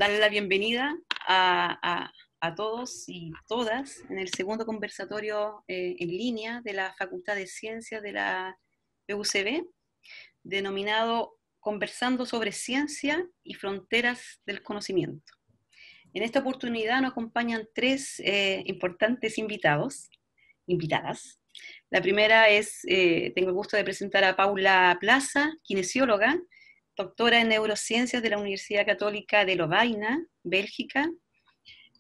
darle la bienvenida a todos y todas en el segundo conversatorio en línea de la Facultad de Ciencias de la UCB, denominado Conversando sobre Ciencia y Fronteras del Conocimiento. En esta oportunidad nos acompañan tres importantes invitadas. La primera es, tengo el gusto de presentar a Paula Plaza, kinesióloga, doctora en neurociencias de la Universidad Católica de Lovaina, Bélgica.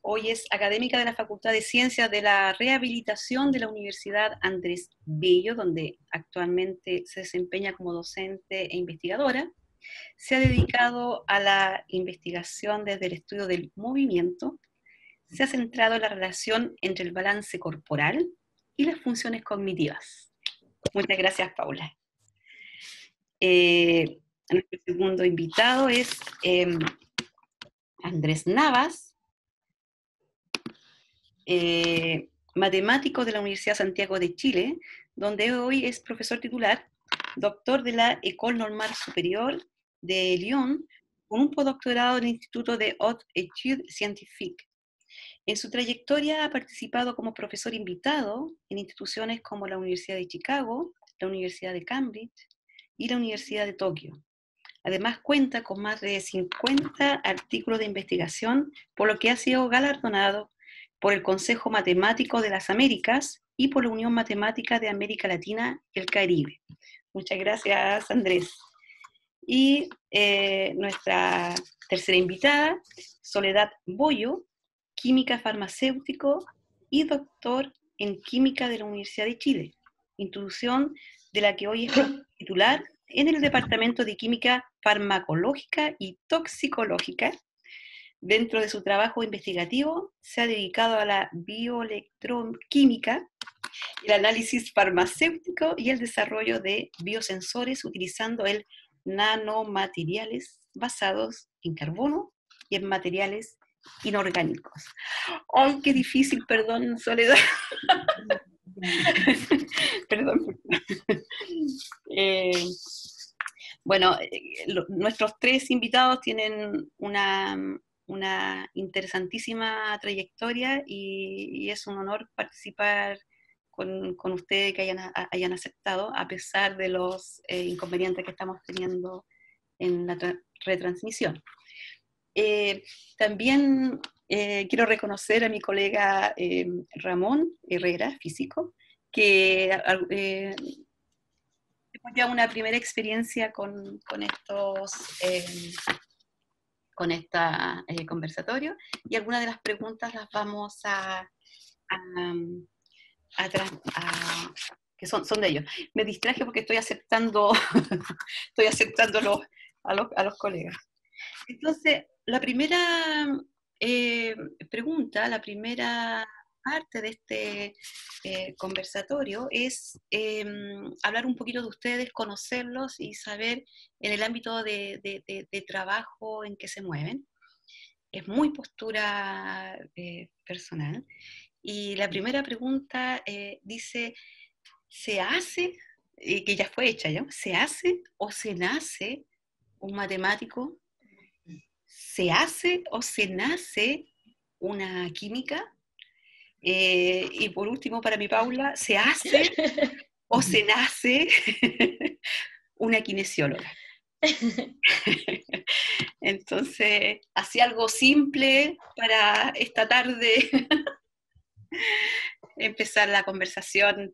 Hoy es académica de la Facultad de Ciencias de la Rehabilitación de la Universidad Andrés Bello, donde actualmente se desempeña como docente e investigadora. Se ha dedicado a la investigación desde el estudio del movimiento. Se ha centrado en la relación entre el balance corporal y las funciones cognitivas. Muchas gracias, Paula. Nuestro segundo invitado es Andrés Navas, matemático de la Universidad Santiago de Chile, donde hoy es profesor titular, doctor de la École Normale Supérieure de Lyon, con un postdoctorado en el Instituto de Hautes Études Scientifiques. En su trayectoria ha participado como profesor invitado en instituciones como la Universidad de Chicago, la Universidad de Cambridge y la Universidad de Tokio. Además cuenta con más de 50 artículos de investigación, por lo que ha sido galardonado por el Consejo Matemático de las Américas y por la Unión Matemática de América Latina y el Caribe. Muchas gracias, Andrés. Y nuestra tercera invitada, Soledad Boyo, química farmacéutico y doctor en química de la Universidad de Chile, institución de la que hoy es titular en el Departamento de Química Farmacológica y Toxicológica. Dentro de su trabajo investigativo se ha dedicado a la bioelectroquímica, el análisis farmacéutico y el desarrollo de biosensores utilizando el nanomateriales basados en carbono y en materiales inorgánicos. ¡Ay, qué difícil! Perdón, Soledad. Perdón. Bueno, nuestros tres invitados tienen una interesantísima trayectoria y es un honor participar con ustedes, que hayan aceptado, a pesar de los inconvenientes que estamos teniendo en la retransmisión. También quiero reconocer a mi colega Ramón Herrera, físico, que tenemos ya una primera experiencia con este conversatorio, y algunas de las preguntas las vamos que son de ellos. Me distraje porque estoy aceptando a los colegas. Entonces, la primera pregunta, la primera parte de este conversatorio es hablar un poquito de ustedes, conocerlos y saber en el ámbito de trabajo en que se mueven. Es muy postura personal. Y la primera pregunta dice, ¿se hace, que ya fue hecha, ¿ya? ¿Se hace o se nace un matemático? ¿Se hace o se nace una química? Y por último, para mi Paula, ¿se hace o se nace una kinesióloga? Entonces, así algo simple para esta tarde empezar la conversación.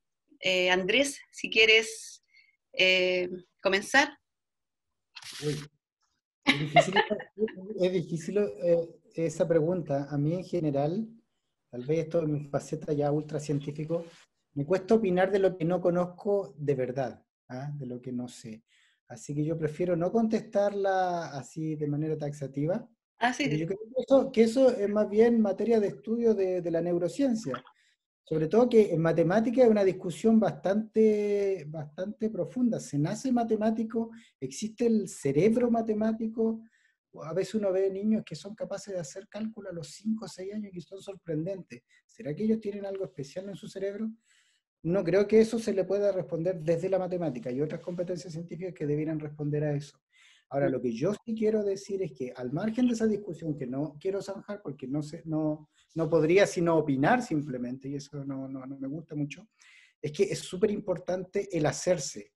Andrés, si quieres comenzar. Uy, es difícil esa pregunta. A mí en general, tal vez esto es mi faceta ya ultra científico, me cuesta opinar de lo que no conozco de verdad, de lo que no sé. Así que yo prefiero no contestarla así de manera taxativa, porque yo creo que eso es más bien materia de estudio de la neurociencia. Sobre todo que en matemática es una discusión bastante profunda. ¿Se nace matemático? ¿Existe el cerebro matemático? A veces uno ve niños que son capaces de hacer cálculo a los 5 o 6 años y son sorprendentes. ¿Será que ellos tienen algo especial en su cerebro? No creo que eso se le pueda responder desde la matemática. Hay otras competencias científicas que debieran responder a eso. Ahora, lo que yo sí quiero decir es que al margen de esa discusión, que no quiero zanjar porque no podría sino opinar simplemente, y eso no me gusta mucho, es que es súper importante el hacerse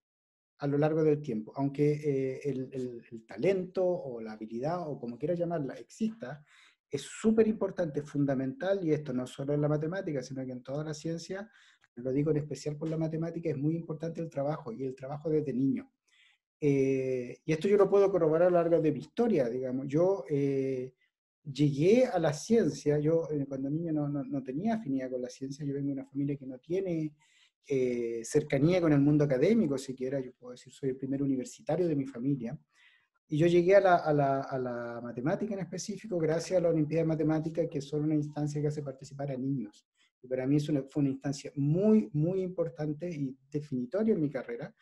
a lo largo del tiempo, aunque el talento o la habilidad o como quieras llamarla exista, es súper importante, fundamental, y esto no solo en la matemática, sino que en toda la ciencia, lo digo en especial por la matemática, es muy importante el trabajo, y el trabajo desde niño. Y esto yo lo puedo corroborar a lo largo de mi historia, digamos. Yo llegué a la ciencia, yo cuando niño no tenía afinidad con la ciencia, yo vengo de una familia que no tiene cercanía con el mundo académico, siquiera, yo puedo decir, soy el primer universitario de mi familia. Y yo llegué a la matemática en específico gracias a la Olimpiada de Matemática, que son una instancia que hace participar a niños. Y para mí fue una instancia muy importante y definitoria en mi carrera.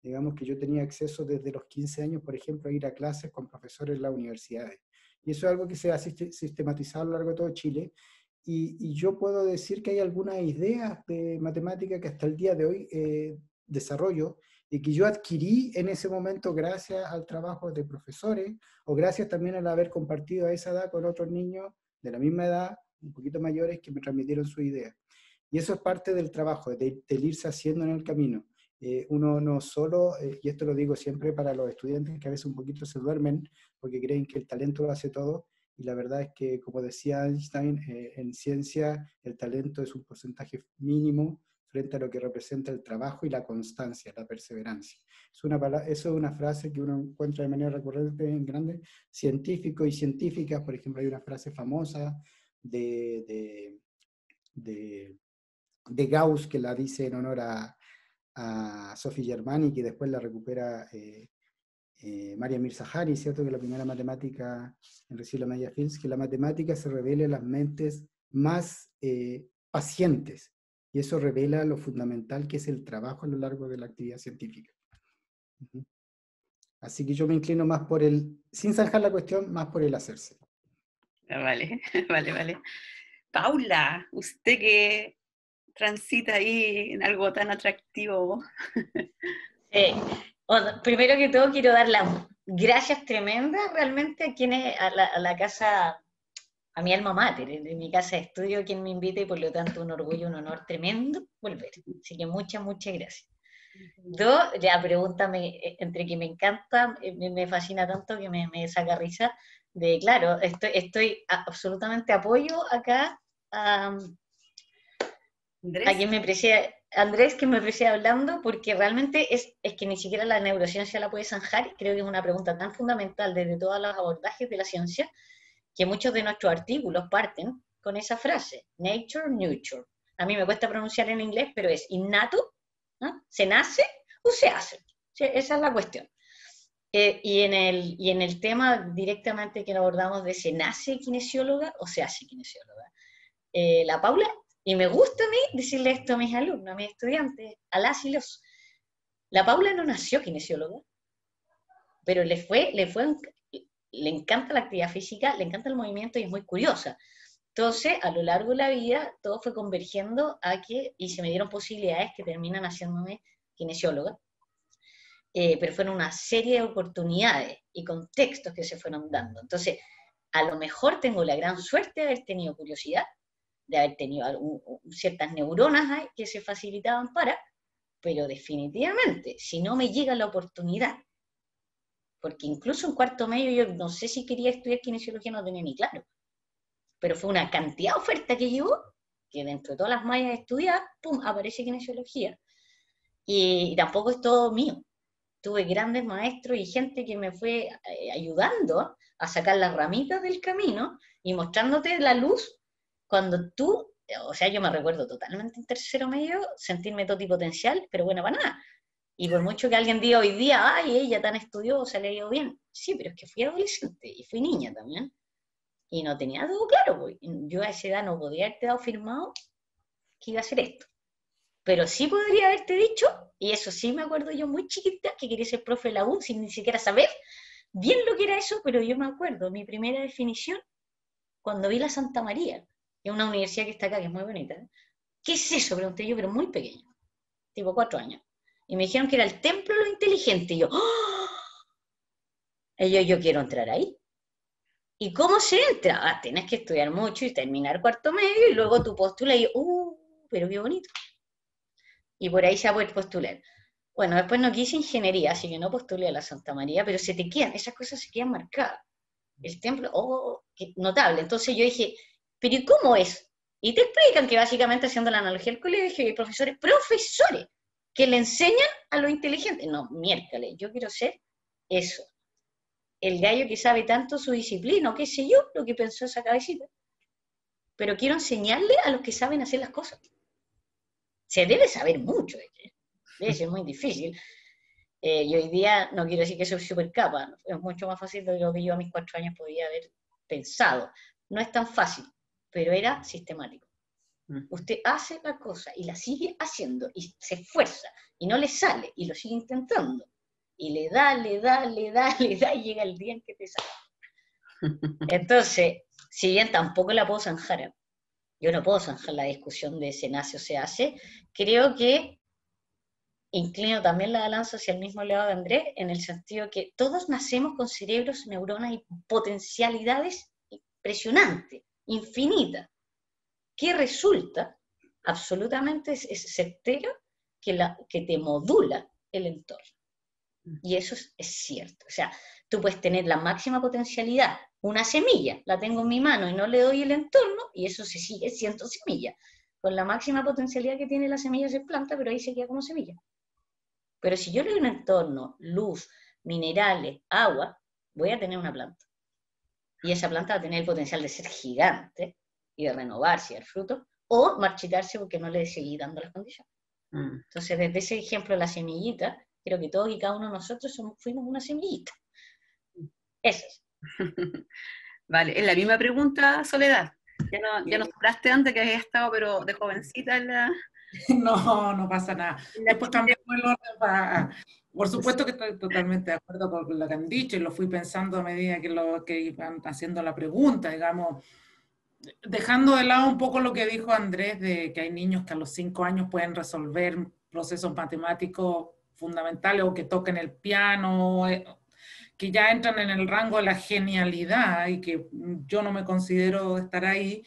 Digamos que yo tenía acceso desde los 15 años, por ejemplo, a ir a clases con profesores en las universidades. Y eso es algo que se ha sistematizado a lo largo de todo Chile. Y yo puedo decir que hay algunas ideas de matemática que hasta el día de hoy desarrollo y que yo adquirí en ese momento gracias al trabajo de profesores o gracias también al haber compartido a esa edad con otros niños de la misma edad, un poquito mayores, que me transmitieron su idea. Y eso es parte del trabajo, del irse haciendo en el camino. Uno no solo, y esto lo digo siempre para los estudiantes que a veces un poquito se duermen porque creen que el talento lo hace todo, y la verdad es que, como decía Einstein, en ciencia el talento es un porcentaje mínimo frente a lo que representa el trabajo y la constancia, la perseverancia. Eso es una frase que uno encuentra de manera recurrente en grandes científicos y científicas. Por ejemplo, hay una frase famosa de, de Gauss que la dice en honor a Sophie Germani, que después la recupera Maria Mirzahári, ¿cierto? Que la primera matemática en recibir la medalla Fields, que la matemática se revela en las mentes más pacientes, y eso revela lo fundamental que es el trabajo a lo largo de la actividad científica. Así que yo me inclino más por sin zanjar la cuestión, más por el hacerse. Vale, vale. Paula, usted que transita ahí en algo tan atractivo. Bueno, primero que todo quiero dar las gracias tremendas realmente a quienes, a la casa, a mi alma mater, de mi casa de estudio, quien me invita, y por lo tanto un orgullo, un honor tremendo volver. Así que muchas gracias. Dos, ya pregúntame, entre que me encanta, me fascina tanto que me saca risa, de claro, estoy absolutamente apoyo acá a quien me precede, Andrés, que me precede hablando, porque realmente es que ni siquiera la neurociencia la puede zanjar. Creo que es una pregunta tan fundamental desde todos los abordajes de la ciencia, que muchos de nuestros artículos parten con esa frase, nature, nurture. A mí me cuesta pronunciar en inglés, pero es innato, ¿no? ¿Se nace o se hace? ¿Sí? Esa es la cuestión. Y en el tema directamente que abordamos de ¿se nace kinesióloga o se hace kinesióloga? La Paula, y me gusta a mí decirle esto a mis alumnos, a mis estudiantes, a las y los. La Paula no nació kinesióloga, pero le encanta la actividad física, le encanta el movimiento y es muy curiosa. Entonces, a lo largo de la vida, todo fue convergiendo y se me dieron posibilidades que terminan haciéndome kinesióloga. Pero fueron una serie de oportunidades y contextos que se fueron dando. Entonces, a lo mejor tengo la gran suerte de haber tenido curiosidad, de haber tenido ciertas neuronas ahí que se facilitaban pero definitivamente, si no me llega la oportunidad, porque incluso en cuarto medio yo no sé si quería estudiar kinesiología, no tenía ni claro, pero fue una cantidad de oferta que llegó, que dentro de todas las mallas de estudiar, pum, aparece kinesiología, y tampoco es todo mío. Tuve grandes maestros y gente que me fue ayudando a sacar las ramitas del camino y mostrándote la luz cuando tú, o sea, yo me recuerdo totalmente en tercero medio sentirme totipotencial, pero bueno, para nada. Y por mucho que alguien diga hoy día, ay, ella tan estudiosa, le ha ido bien. Sí, pero es que fui adolescente y fui niña también. Y no tenía todo claro, pues. Yo a esa edad no podía haberte dado firmado que iba a hacer esto. Pero sí podría haberte dicho, y eso sí me acuerdo yo muy chiquita, que quería ser profe de la U sin ni siquiera saber bien lo que era eso, pero yo me acuerdo, mi primera definición, cuando vi la Santa María, que es una universidad que está acá, que es muy bonita. ¿Qué es eso? Pregunté yo, pero muy pequeño, tipo 4 años. Y me dijeron que era el templo de lo inteligente, y yo, ¡oh! Yo quiero entrar ahí. ¿Y cómo se entra? Tienes que estudiar mucho y terminar cuarto medio y luego tú postulas y pero qué bonito. Y por ahí se puede postular. Bueno, después no quise ingeniería, así que no postulé a la Santa María, pero se te quedan, esas cosas se quedan marcadas. El templo, qué notable. Entonces yo dije, ¿pero y cómo es? Y te explican que básicamente, haciendo la analogía del colegio, hay profesores que le enseñan a los inteligentes. No, miércoles, yo quiero ser eso. El gallo que sabe tanto su disciplina, o qué sé yo, lo que pensó esa cabecita. Pero quiero enseñarle a los que saben hacer las cosas. Se debe saber mucho, debe ser muy difícil. Y hoy día, no quiero decir que soy súper capa, es mucho más fácil de lo que yo a mis 4 años podía haber pensado. No es tan fácil, pero era sistemático. Usted hace la cosa y la sigue haciendo y se esfuerza y no le sale y lo sigue intentando. Y le da y llega el día en que te sale. Entonces, si bien tampoco la puedo zanjar, yo no puedo zanjar la discusión de se nace o se hace, creo que inclino también la balanza hacia el mismo lado de Andrés, en el sentido que todos nacemos con cerebros, neuronas y potencialidades impresionantes, infinitas, que resulta absolutamente es certero que te modula el entorno. Y eso es cierto. O sea, tú puedes tener la máxima potencialidad, una semilla, la tengo en mi mano y no le doy el entorno, y eso se sigue siendo semilla. Con la máxima potencialidad que tiene la semilla se planta, pero ahí se queda como semilla. Pero si yo le doy un entorno, luz, minerales, agua, voy a tener una planta. Y esa planta va a tener el potencial de ser gigante y de renovarse y dar fruto, o marchitarse porque no le seguí dando las condiciones. Entonces, desde ese ejemplo de la semillita, creo que todos y cada uno de nosotros fuimos una semillita. Eso es. Vale, es la misma pregunta, Soledad. Ya no soplaste antes, que habías estado, pero de jovencita en la... No pasa nada. Después cambiamos el orden para... Por supuesto que estoy totalmente de acuerdo con lo que han dicho y lo fui pensando a medida que iban haciendo la pregunta, digamos, dejando de lado un poco lo que dijo Andrés, de que hay niños que a los 5 años pueden resolver procesos matemáticos fundamentales o que toquen el piano, que ya entran en el rango de la genialidad y que yo no me considero estar ahí.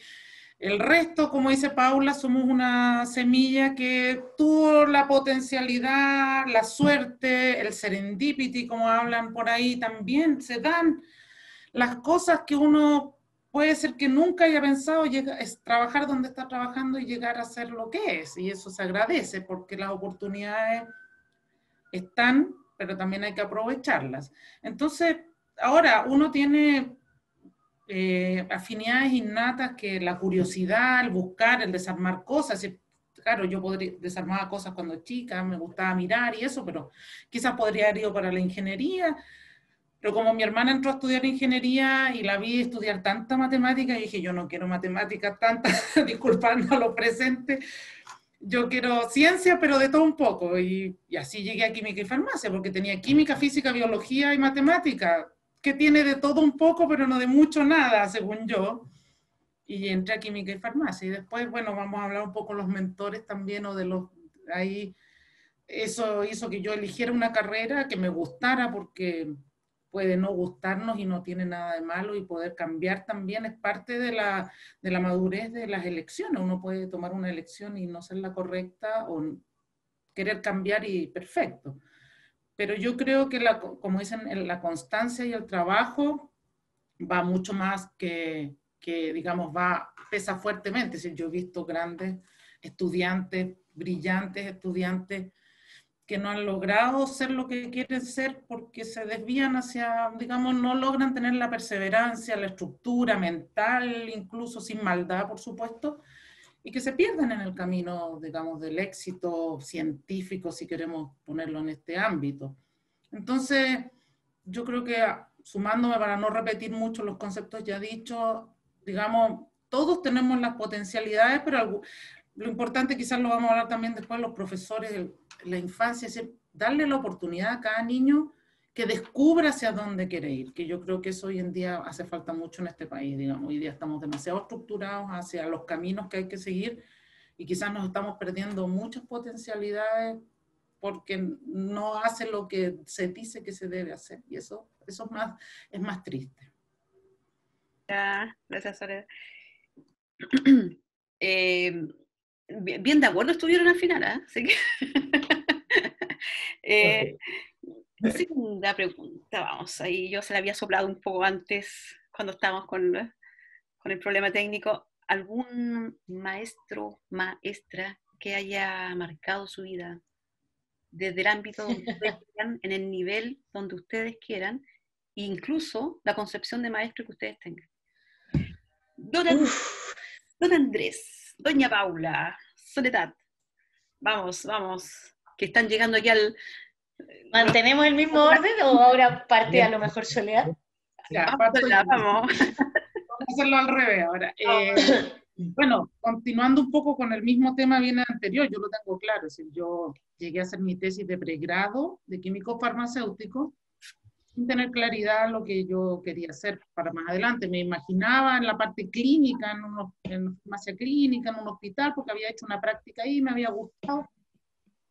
El resto, como dice Paula, somos una semilla que tuvo la potencialidad, la suerte, el serendipity, como hablan por ahí, también se dan las cosas que uno puede ser que nunca haya pensado, es trabajar donde está trabajando y llegar a ser lo que es, y eso se agradece porque las oportunidades están, pero también hay que aprovecharlas. Entonces, ahora uno tiene afinidades innatas, que la curiosidad, el buscar, el desarmar cosas. Claro, yo desarmar cosas cuando chica, me gustaba mirar y eso, pero quizás podría haber ido para la ingeniería. Pero como mi hermana entró a estudiar ingeniería y la vi estudiar tanta matemática, y dije, yo no quiero matemáticas tanta, disculpando lo presente, yo quiero ciencia, pero de todo un poco. Y así llegué a química y farmacia, porque tenía química, física, biología y matemática, que tiene de todo un poco, pero no de mucho nada, según yo. Y entré a química y farmacia. Y después, bueno, vamos a hablar un poco de los mentores también, o de los... Ahí, eso hizo que yo eligiera una carrera que me gustara, porque puede no gustarnos y no tiene nada de malo, y poder cambiar también es parte de la madurez de las elecciones. Uno puede tomar una elección y no ser la correcta, o querer cambiar y perfecto. Pero yo creo que, como dicen, la constancia y el trabajo va mucho más que digamos, pesa fuertemente. Si yo he visto grandes estudiantes, brillantes estudiantes, que no han logrado ser lo que quieren ser porque se desvían hacia, digamos, no logran tener la perseverancia, la estructura mental, incluso sin maldad, por supuesto, y que se pierden en el camino, digamos, del éxito científico, si queremos ponerlo en este ámbito. Entonces, yo creo que, sumándome para no repetir mucho los conceptos ya dichos, digamos, todos tenemos las potencialidades, pero lo importante, quizás lo vamos a hablar también después, los profesores, la infancia, es decir, darle la oportunidad a cada niño que descubra hacia dónde quiere ir, que yo creo que eso hoy en día hace falta mucho en este país, digamos. Hoy día estamos demasiado estructurados hacia los caminos que hay que seguir, y quizás nos estamos perdiendo muchas potencialidades porque no hace lo que se dice que se debe hacer. Y eso es más triste. Ya, gracias, Soledad. Bien de acuerdo estuvieron al final, ¿eh? Así que segunda pregunta, vamos, ahí yo se la había soplado un poco antes cuando estábamos con el problema técnico. ¿Algún maestro, maestra que haya marcado su vida desde el ámbito donde ustedes quieran, en el nivel donde ustedes quieran, incluso la concepción de maestro que ustedes tengan? Don Andrés, doña Paula, Soledad, vamos, que están llegando aquí al... ¿Mantenemos el mismo orden o ahora parte a lo mejor Soledad? Ya, vamos. Vamos a hacerlo al revés ahora. Bueno, continuando un poco con el mismo tema bien anterior, yo lo tengo claro, es decir, yo llegué a hacer mi tesis de pregrado de químico farmacéutico sin tener claridad lo que yo quería hacer para más adelante. Me imaginaba en la parte clínica, en farmacia clínica, en un hospital, porque había hecho una práctica ahí, me había gustado.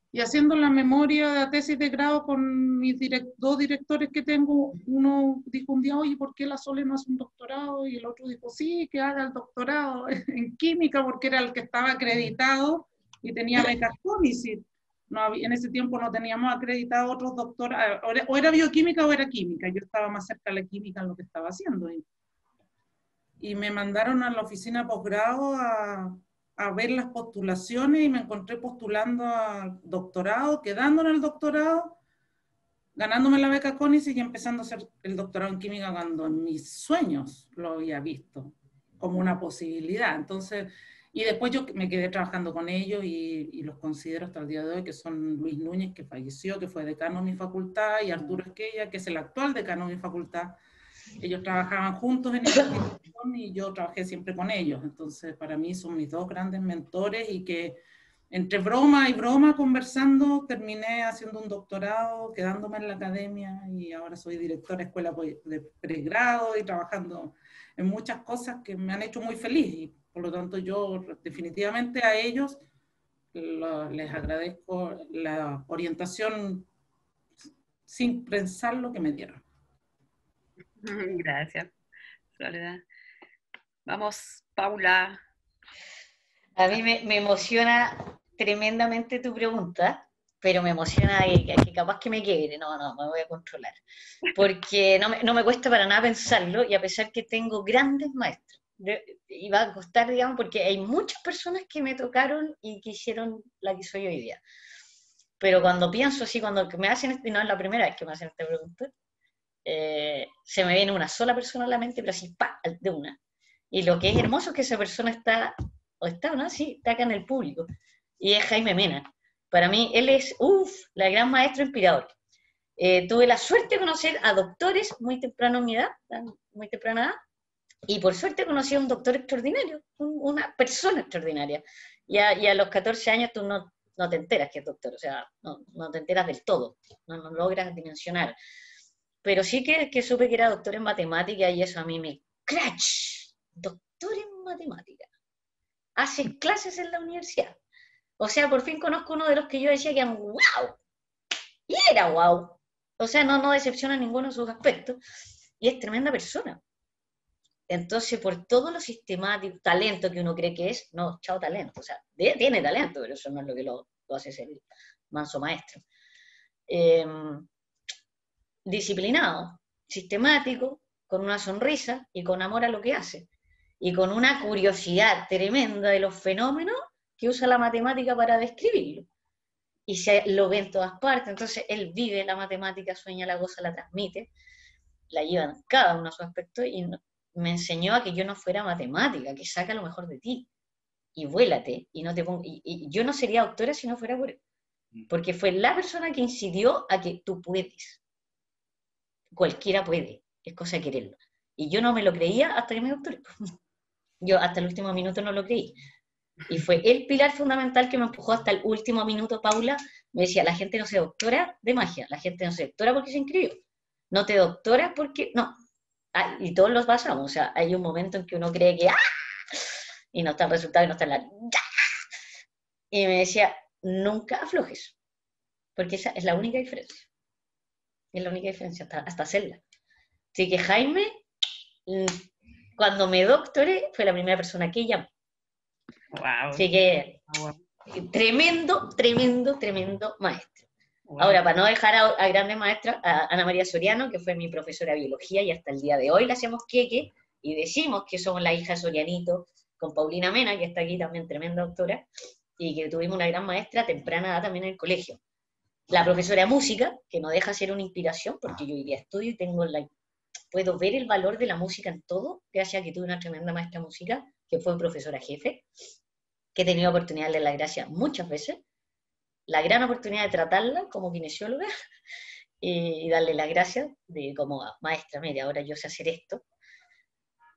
Y haciendo la memoria de la tesis de grado con mis dos directores que tengo, uno dijo un día, oye, ¿por qué la Sole no hace un doctorado? Y el otro dijo, sí, que haga el doctorado en química, porque era el que estaba acreditado y tenía becas CONICET. No, en ese tiempo no teníamos acreditado otros doctorados, o era bioquímica o era química, yo estaba más cerca de la química en lo que estaba haciendo. Y me mandaron a la oficina posgrado a ver las postulaciones y me encontré postulando al doctorado, quedando en el doctorado, ganándome la beca CONICET y empezando a hacer el doctorado en química cuando en mis sueños lo había visto como una posibilidad. Entonces, y después yo me quedé trabajando con ellos y los considero hasta el día de hoy, que son Luis Núñez, que falleció, que fue decano de mi facultad, y Arturo Esquella, que es el actual decano de mi facultad. Ellos trabajaban juntos en investigación y yo trabajé siempre con ellos. Entonces, para mí son mis dos grandes mentores y que entre broma y broma conversando terminé haciendo un doctorado, quedándome en la academia y ahora soy directora de escuela de pregrado y trabajando en muchas cosas que me han hecho muy feliz y por lo tanto yo definitivamente a ellos les agradezco la orientación sin pensar lo que me dieron. Gracias, Soledad. Vamos, Paula. A mí me emociona tremendamente tu pregunta, pero me emociona que capaz que me quiebre. No, me voy a controlar. Porque no me cuesta para nada pensarlo y a pesar que tengo grandes maestros. Y va a costar, digamos, porque hay muchas personas que me tocaron y que hicieron la que soy hoy día. Pero cuando pienso así, cuando me hacen, y no es la primera vez que me hacen esta pregunta, se me viene una sola persona a la mente, pero así, ¡pa!, de una. Y lo que es hermoso es que esa persona está acá en el público. Y es Jaime Mena. Para mí, él es, la gran maestra inspirador. Tuve la suerte de conocer a doctores muy temprano en mi edad, muy temprana edad, y por suerte conocí a un doctor extraordinario, una persona extraordinaria. Y a los 14 años tú no te enteras que es doctor, o sea, no te enteras del todo, no logras dimensionar. Pero sí que supe que era doctor en matemática y eso a mí me... ¡Crash! Doctor en matemática. Hace clases en la universidad. O sea, por fin conozco uno de los que yo decía que eran wow. Y era wow. O sea, no decepciona en ninguno de sus aspectos. Y es tremenda persona. Entonces, por todo lo sistemático, talento que uno cree que es, no, chao talento. O sea, tiene talento, pero eso no es lo que lo hace ser el manso maestro. Disciplinado, sistemático, con una sonrisa y con amor a lo que hace. Y con una curiosidad tremenda de los fenómenos que usa la matemática para describirlo. Y se lo ve en todas partes. Entonces, él vive la matemática, sueña la cosa, la transmite, la lleva en cada uno de sus aspectos y me enseñó a que yo no fuera matemática, que saca lo mejor de ti y vuélate. Y yo no sería doctora si no fuera por él. Porque fue la persona que incidió a que tú puedes. Cualquiera puede, es cosa de quererlo. Y yo no me lo creía hasta que me doctoré. Yo hasta el último minuto no lo creí. Y fue el pilar fundamental que me empujó hasta el último minuto, Paula. Me decía, la gente no se doctora de magia, la gente no se doctora porque se inscribió. No te doctoras porque... No. Y todos los pasamos. O sea, hay un momento en que uno cree que... ¡ah! Y no está el resultado y no está en la... ¡ah! Y me decía, nunca aflojes. porque esa es la única diferencia. Es la única diferencia, hasta hacerla. Así que Jaime, cuando me doctoré, fue la primera persona que llamé. Wow. Así que, tremendo maestro. Wow. Ahora, para no dejar a grandes maestras, a Ana María Soriano, que fue mi profesora de biología, y hasta el día de hoy le hacemos queque, y decimos que somos la hija de Sorianito, con Paulina Mena, que está aquí también, tremenda doctora, y que tuvimos una gran maestra temprana edad también en el colegio. La profesora de música, que no deja ser una inspiración, porque yo hoy día estudio y puedo ver el valor de la música en todo, gracias a que tuve una tremenda maestra de música, que fue profesora jefe, que he tenido la oportunidad de darle las gracias muchas veces, la gran oportunidad de tratarla como kinesióloga, y darle las gracias como maestra, mira, ahora yo sé hacer esto,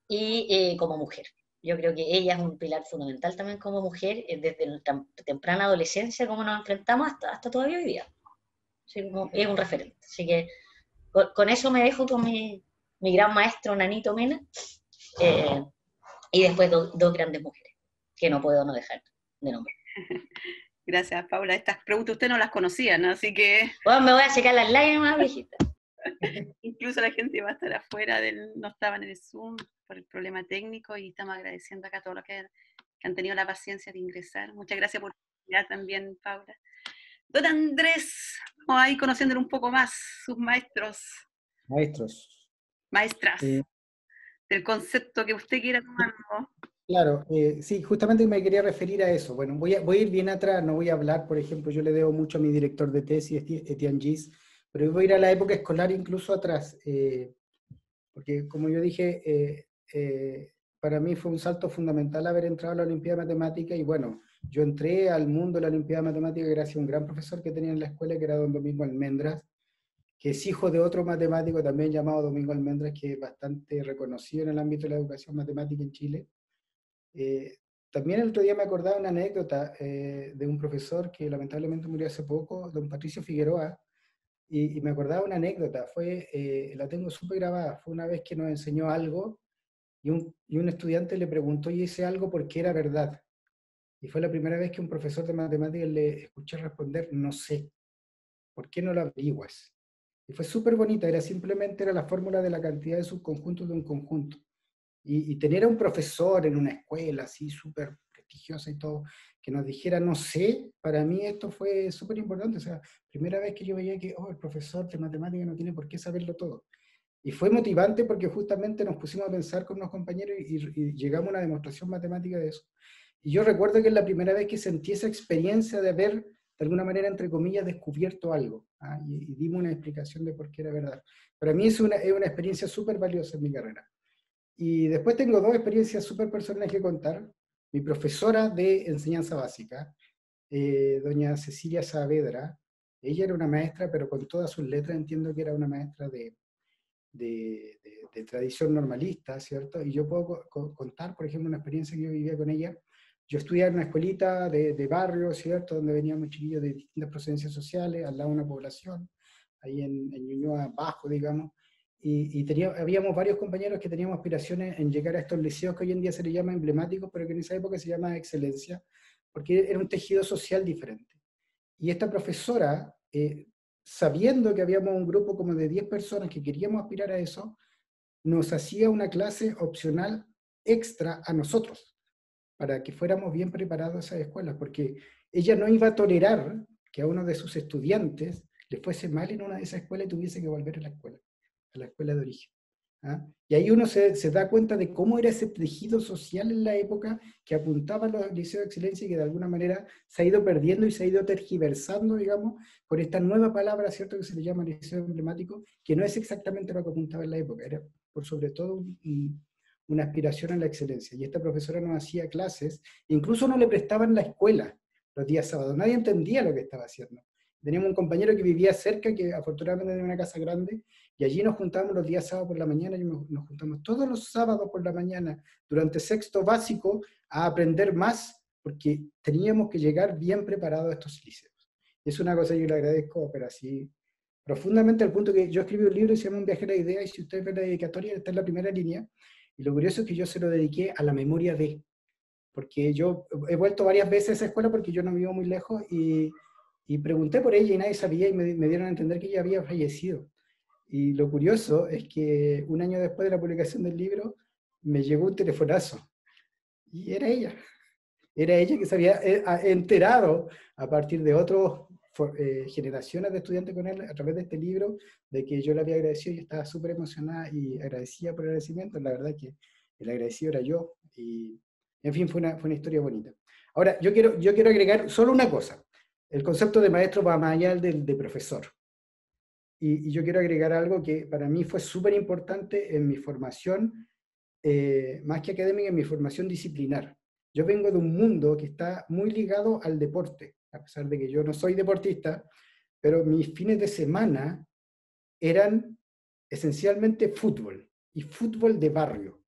y como mujer. Yo creo que ella es un pilar fundamental también como mujer, desde nuestra temprana adolescencia, como nos enfrentamos hasta todavía hoy día. Sí, es un referente. Así que con eso me dejo con mi gran maestro Nanito Mena, y después dos grandes mujeres, que no puedo no dejar de nombrar. Gracias, Paula. Estas preguntas usted no las conocía, ¿no? Así que... Bueno, me voy a secar las lágrimas, viejita. Incluso la gente va a estar afuera, no estaban en el Zoom por el problema técnico, y estamos agradeciendo acá a todos los que han tenido la paciencia de ingresar. Muchas gracias por la también, Paula. Don Andrés, vamos a ir conociéndole un poco más, sus maestras, del concepto que usted quiera tomar, ¿no? Claro, sí, justamente me quería referir a eso. Bueno, voy a ir bien atrás, no voy a hablar, por ejemplo, yo le debo mucho a mi director de tesis, Etienne Gis, pero voy a ir a la época escolar incluso atrás, porque como yo dije, para mí fue un salto fundamental haber entrado a la Olimpiada de Matemática, y bueno, yo entré al mundo de la Olimpiada de Matemática gracias a un gran profesor que tenía en la escuela, que era don Domingo Almendras, que es hijo de otro matemático también llamado Domingo Almendras, que es bastante reconocido en el ámbito de la educación matemática en Chile. También el otro día me acordaba una anécdota de un profesor que lamentablemente murió hace poco, don Patricio Figueroa, y me acordaba una anécdota, la tengo súper grabada, fue una vez que nos enseñó algo, y un estudiante le preguntó, y ese algo, ¿por qué era verdad? Y fue la primera vez que un profesor de matemáticas le escuché responder, no sé, ¿por qué no lo averiguas? Y fue súper bonita, simplemente la fórmula de la cantidad de subconjuntos de un conjunto. Y tener a un profesor en una escuela así súper prestigiosa y todo, que nos dijera, no sé, para mí esto fue súper importante. O sea, primera vez que yo veía que, el profesor de matemáticas no tiene por qué saberlo todo. Y fue motivante porque justamente nos pusimos a pensar con unos compañeros y llegamos a una demostración matemática de eso. Y yo recuerdo que es la primera vez que sentí esa experiencia de haber, de alguna manera, entre comillas, descubierto algo. Y dimos una explicación de por qué era verdad. Para mí es una experiencia súper valiosa en mi carrera. Y después tengo dos experiencias súper personales que contar. Mi profesora de enseñanza básica, doña Cecilia Saavedra, ella era una maestra, pero con todas sus letras entiendo que era una maestra de tradición normalista, ¿cierto? Y yo puedo contar, por ejemplo, una experiencia que yo vivía con ella. Yo estudiaba en una escuelita de barrio, ¿cierto? Donde veníamos chiquillos de distintas procedencias sociales, al lado de una población, ahí en Ñuñoa Bajo, digamos. Y habíamos varios compañeros que teníamos aspiraciones en llegar a estos liceos que hoy en día se les llama emblemáticos, pero que en esa época se llama excelencia, porque era un tejido social diferente. Y esta profesora, sabiendo que habíamos un grupo como de 10 personas que queríamos aspirar a eso, nos hacía una clase opcional extra a nosotros, para que fuéramos bien preparados a esas escuelas, porque ella no iba a tolerar que a uno de sus estudiantes le fuese mal en una de esas escuelas y tuviese que volver a la escuela de origen. Y ahí uno se da cuenta de cómo era ese tejido social en la época que apuntaba a los liceos de excelencia y que de alguna manera se ha ido perdiendo y se ha ido tergiversando, digamos, con esta nueva palabra, ¿cierto?, que se le llama liceo emblemático, que no es exactamente lo que apuntaba en la época, era por sobre todo una aspiración a la excelencia. Y esta profesora nos hacía clases, incluso no le prestaban la escuela los días sábados, nadie entendía lo que estaba haciendo. Teníamos un compañero que vivía cerca, que afortunadamente tenía una casa grande, y allí nos juntábamos los días sábados por la mañana, y nos juntamos todos los sábados por la mañana, durante sexto básico, a aprender más, porque teníamos que llegar bien preparados a estos liceos. Es una cosa que yo le agradezco, pero así, profundamente, al punto que yo escribí un libro que se llama Un viaje a la idea, y si ustedes ven la dedicatoria, está en la primera línea, y lo curioso es que yo se lo dediqué a la memoria de, porque yo he vuelto varias veces a esa escuela porque yo no vivo muy lejos, y y pregunté por ella y nadie sabía y me dieron a entender que ella había fallecido. Y lo curioso es que un año después de la publicación del libro me llegó un telefonazo y era ella. Era ella que se había enterado a partir de otras generaciones de estudiantes con él a través de este libro, de que yo le había agradecido y estaba súper emocionada y agradecida por el agradecimiento. La verdad que el agradecido era yo. Y, en fin, fue una historia bonita. Ahora, yo quiero agregar solo una cosa. El concepto de maestro va más allá del de profesor. Y yo quiero agregar algo que para mí fue súper importante en mi formación, más que académica, en mi formación disciplinar. Yo vengo de un mundo que está muy ligado al deporte, a pesar de que yo no soy deportista, pero mis fines de semana eran esencialmente fútbol, y fútbol de barrio.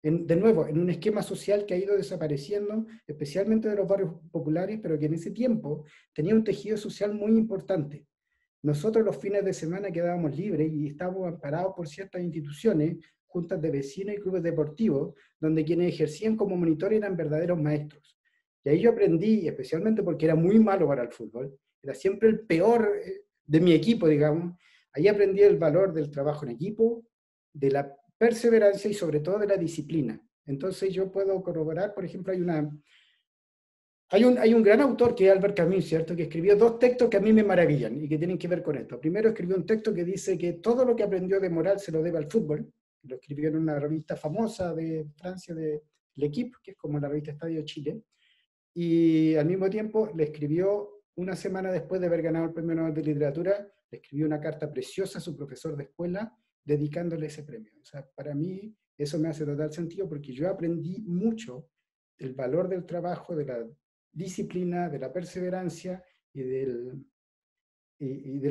De nuevo, en un esquema social que ha ido desapareciendo, especialmente de los barrios populares, pero que en ese tiempo tenía un tejido social muy importante. Nosotros los fines de semana quedábamos libres y estábamos amparados por ciertas instituciones, juntas de vecinos y clubes deportivos, donde quienes ejercían como monitores eran verdaderos maestros. Y ahí yo aprendí, especialmente porque era muy malo para el fútbol, era siempre el peor de mi equipo, digamos. Ahí aprendí el valor del trabajo en equipo, de la perseverancia y sobre todo de la disciplina. Entonces yo puedo corroborar, por ejemplo, hay un gran autor que es Albert Camus, ¿cierto?, que escribió dos textos que a mí me maravillan y que tienen que ver con esto. Primero escribió un texto que dice que todo lo que aprendió de moral se lo debe al fútbol. Lo escribió en una revista famosa de Francia, de L'Équipe, que es como la revista Estadio Chile. Y al mismo tiempo le escribió, una semana después de haber ganado el Premio Nobel de Literatura, le escribió una carta preciosa a su profesor de escuela dedicándole ese premio. O sea, para mí eso me hace total sentido porque yo aprendí mucho del valor del trabajo, de la disciplina, de la perseverancia y del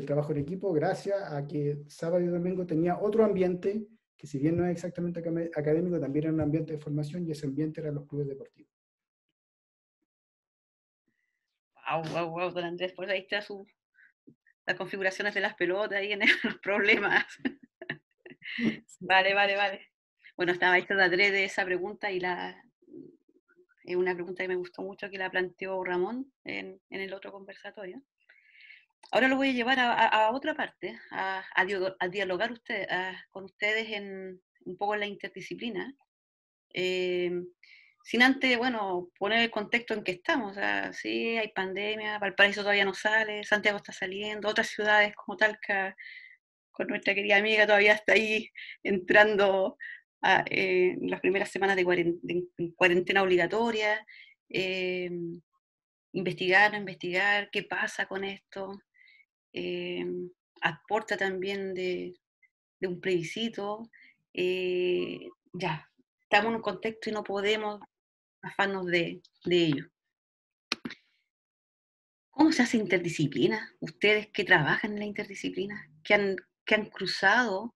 trabajo en equipo, gracias a que sábado y domingo tenía otro ambiente que, si bien no es exactamente académico, también era un ambiente de formación, y ese ambiente eran los clubes deportivos. Wow, don Andrés, pues ahí está las configuraciones de las pelotas ahí en los problemas. Vale. Bueno, estaba hecha de adrede esa pregunta y es una pregunta que me gustó mucho que la planteó Ramón en el otro conversatorio. Ahora lo voy a llevar a otra parte, a dialogar con ustedes un poco en la interdisciplina, sin antes, bueno, poner el contexto en que estamos. O sea, sí, hay pandemia, Valparaíso todavía no sale, Santiago está saliendo, otras ciudades como Talca, con nuestra querida amiga, todavía está ahí entrando en las primeras semanas de cuarentena obligatoria. Investigar qué pasa con esto, aporta también de un plebiscito. Ya, estamos en un contexto y no podemos afanarnos de ello. ¿Cómo se hace interdisciplina? Ustedes que trabajan en la interdisciplina, que han cruzado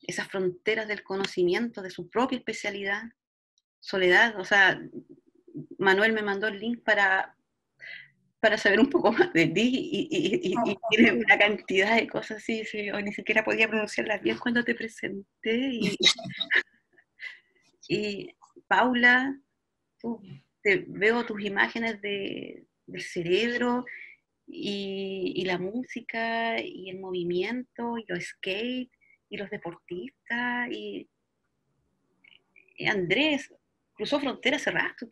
esas fronteras del conocimiento, de su propia especialidad. Soledad, o sea, Manuel me mandó el link para saber un poco más de ti y tiene una cantidad de cosas así. Sí, yo ni siquiera podía pronunciarlas bien cuando te presenté. Y Paula, veo tus imágenes del cerebro y la música y el movimiento y los skate y los deportistas y Andrés cruzó fronteras hace rato.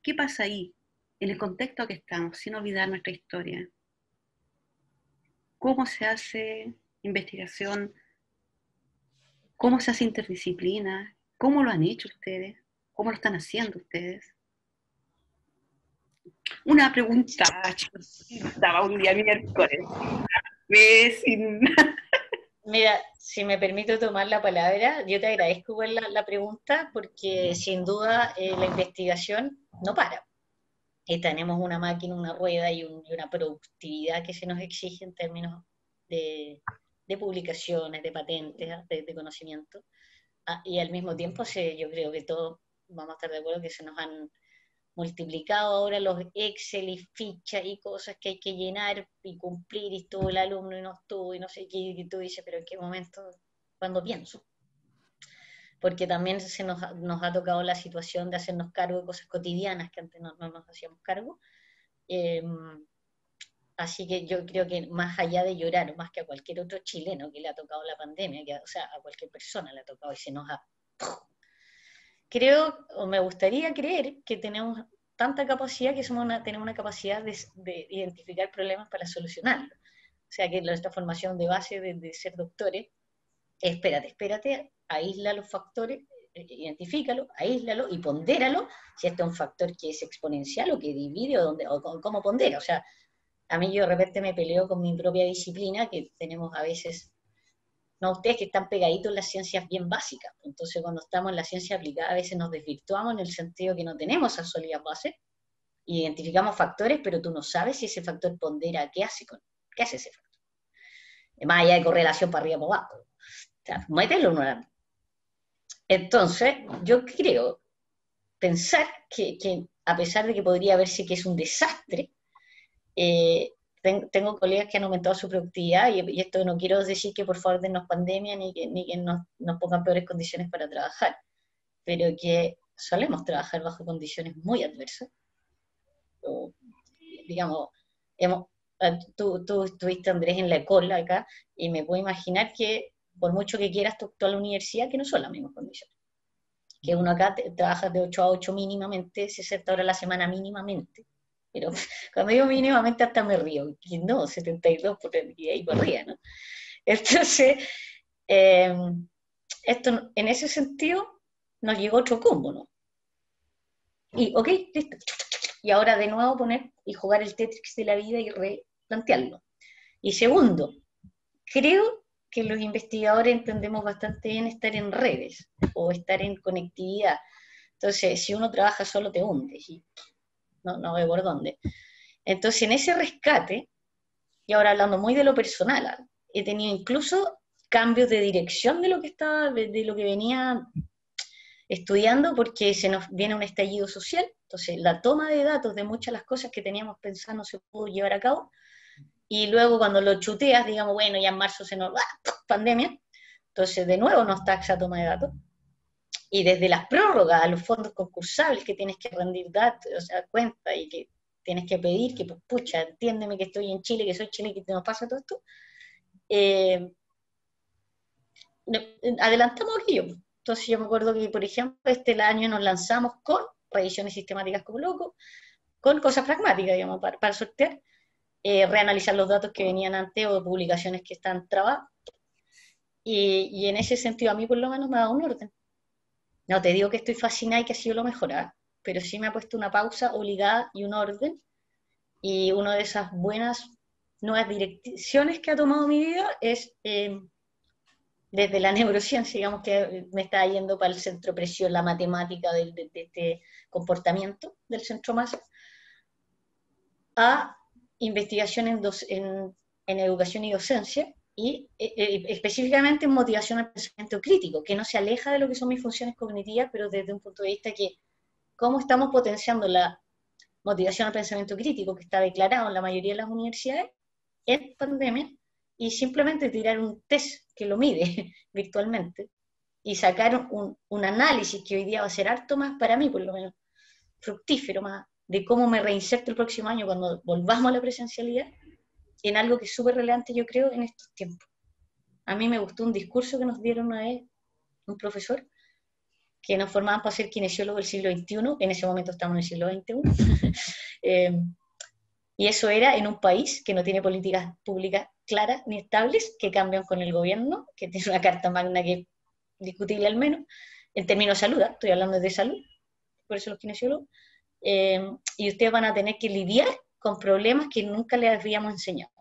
¿Qué pasa ahí? En el contexto que estamos, sin olvidar nuestra historia. ¿Cómo se hace investigación? ¿Cómo se hace interdisciplina? ¿Cómo lo han hecho ustedes? ¿Cómo lo están haciendo ustedes? Una pregunta, estaba un día miércoles. Mira, si me permito tomar la palabra, yo te agradezco igual la pregunta, porque sin duda la investigación no para. Tenemos una máquina, una rueda y una productividad que se nos exige en términos de publicaciones, de patentes, de conocimiento. Y al mismo tiempo yo creo que todos vamos a estar de acuerdo que se nos han multiplicado ahora los Excel y fichas y cosas que hay que llenar y cumplir, y estuvo el alumno y no estuvo y no sé qué, y tú dices, pero ¿en qué momento? ¿Cuándo pienso? porque también nos ha tocado la situación de hacernos cargo de cosas cotidianas que antes no nos hacíamos cargo. Así que yo creo que más allá de llorar, más que a cualquier otro chileno que le ha tocado la pandemia, o sea, a cualquier persona le ha tocado y se nos ha... Creo, o me gustaría creer, que tenemos tanta capacidad que tenemos una capacidad de identificar problemas para solucionarlos. O sea, que nuestra formación de base de ser doctores, espérate, aísla los factores, identifícalo, aíslalo y pondéralo, si este es un factor que es exponencial o que divide o cómo pondera. O sea, a mí yo de repente me peleo con mi propia disciplina, que tenemos a veces, no ustedes que están pegaditos en las ciencias bien básicas, entonces cuando estamos en la ciencia aplicada a veces nos desvirtuamos en el sentido que no tenemos esas sólidas bases, identificamos factores, pero tú no sabes si ese factor pondera, ¿qué hace ese factor? Más allá de correlación para arriba o para abajo. O sea, mételo nuevamente. Entonces, yo creo pensar que a pesar de que podría verse que es un desastre, tengo colegas que han aumentado su productividad y esto no quiero decir que por favor dennos pandemia ni que nos pongan peores condiciones para trabajar, pero que solemos trabajar bajo condiciones muy adversas. O, digamos, tú estuviste, Andrés, en la ECOL acá, y me puedo imaginar que por mucho que quieras tú a la universidad, que no son las mismas condiciones. Que uno acá trabaja de 8 a 8 mínimamente, 60 horas a la semana mínimamente. Pero cuando digo mínimamente hasta me río, que no, 72 por ahí por arriba, ¿no? Entonces, esto en ese sentido nos llegó otro combo, ¿no? Y ok, listo. Y ahora de nuevo poner y jugar el Tetris de la vida y replantearlo. Y segundo, creo que los investigadores entendemos bastante bien estar en redes o estar en conectividad. Entonces, si uno trabaja solo te hundes y no veo por dónde. Entonces, en ese rescate, y ahora hablando muy de lo personal, he tenido incluso cambios de dirección de lo que venía estudiando, porque se nos viene un estallido social. Entonces, la toma de datos de muchas de las cosas que teníamos pensado no se pudo llevar a cabo, y luego cuando lo chuteas, digamos, bueno, ya en marzo se nos va, pandemia, entonces de nuevo no está esa toma de datos. Y desde las prórrogas a los fondos concursables que tienes que rendir datos, o sea, cuenta, y que tienes que pedir que, pues, pucha, entiéndeme que estoy en Chile, que soy chileno, que nos pasa todo esto, adelantamos aquello. Entonces yo me acuerdo que, por ejemplo, el año nos lanzamos con revisiones sistemáticas como locos, con cosas pragmáticas, digamos, para sortear, reanalizar los datos que venían antes o publicaciones que están trabadas, y en ese sentido a mí por lo menos me ha dado un orden. No te digo que estoy fascinada y que ha sido lo mejor, pero sí me ha puesto una pausa obligada y un orden, y una de esas buenas nuevas direcciones que ha tomado mi vida es desde la neurociencia, digamos, que me está yendo para el centro presión, la matemática de este comportamiento del centro masa, a investigación en educación y docencia, y específicamente en motivación al pensamiento crítico, que no se aleja de lo que son mis funciones cognitivas, pero desde un punto de vista que cómo estamos potenciando la motivación al pensamiento crítico, que está declarado en la mayoría de las universidades, en pandemia, y simplemente tirar un test que lo mide virtualmente, y sacar un análisis que hoy día va a ser harto más, para mí por lo menos, fructífero, más de cómo me reinserto el próximo año cuando volvamos a la presencialidad, en algo que es súper relevante, yo creo, en estos tiempos. A mí me gustó un discurso que nos dieron una vez un profesor, que nos formaban para ser kinesiólogos del siglo XXI, en ese momento estamos en el siglo XXI, y eso era en un país que no tiene políticas públicas claras ni estables, que cambian con el gobierno, que tiene una carta magna que es discutible al menos, en términos de salud, estoy hablando de salud, por eso los kinesiólogos, y ustedes van a tener que lidiar con problemas que nunca les habíamos enseñado.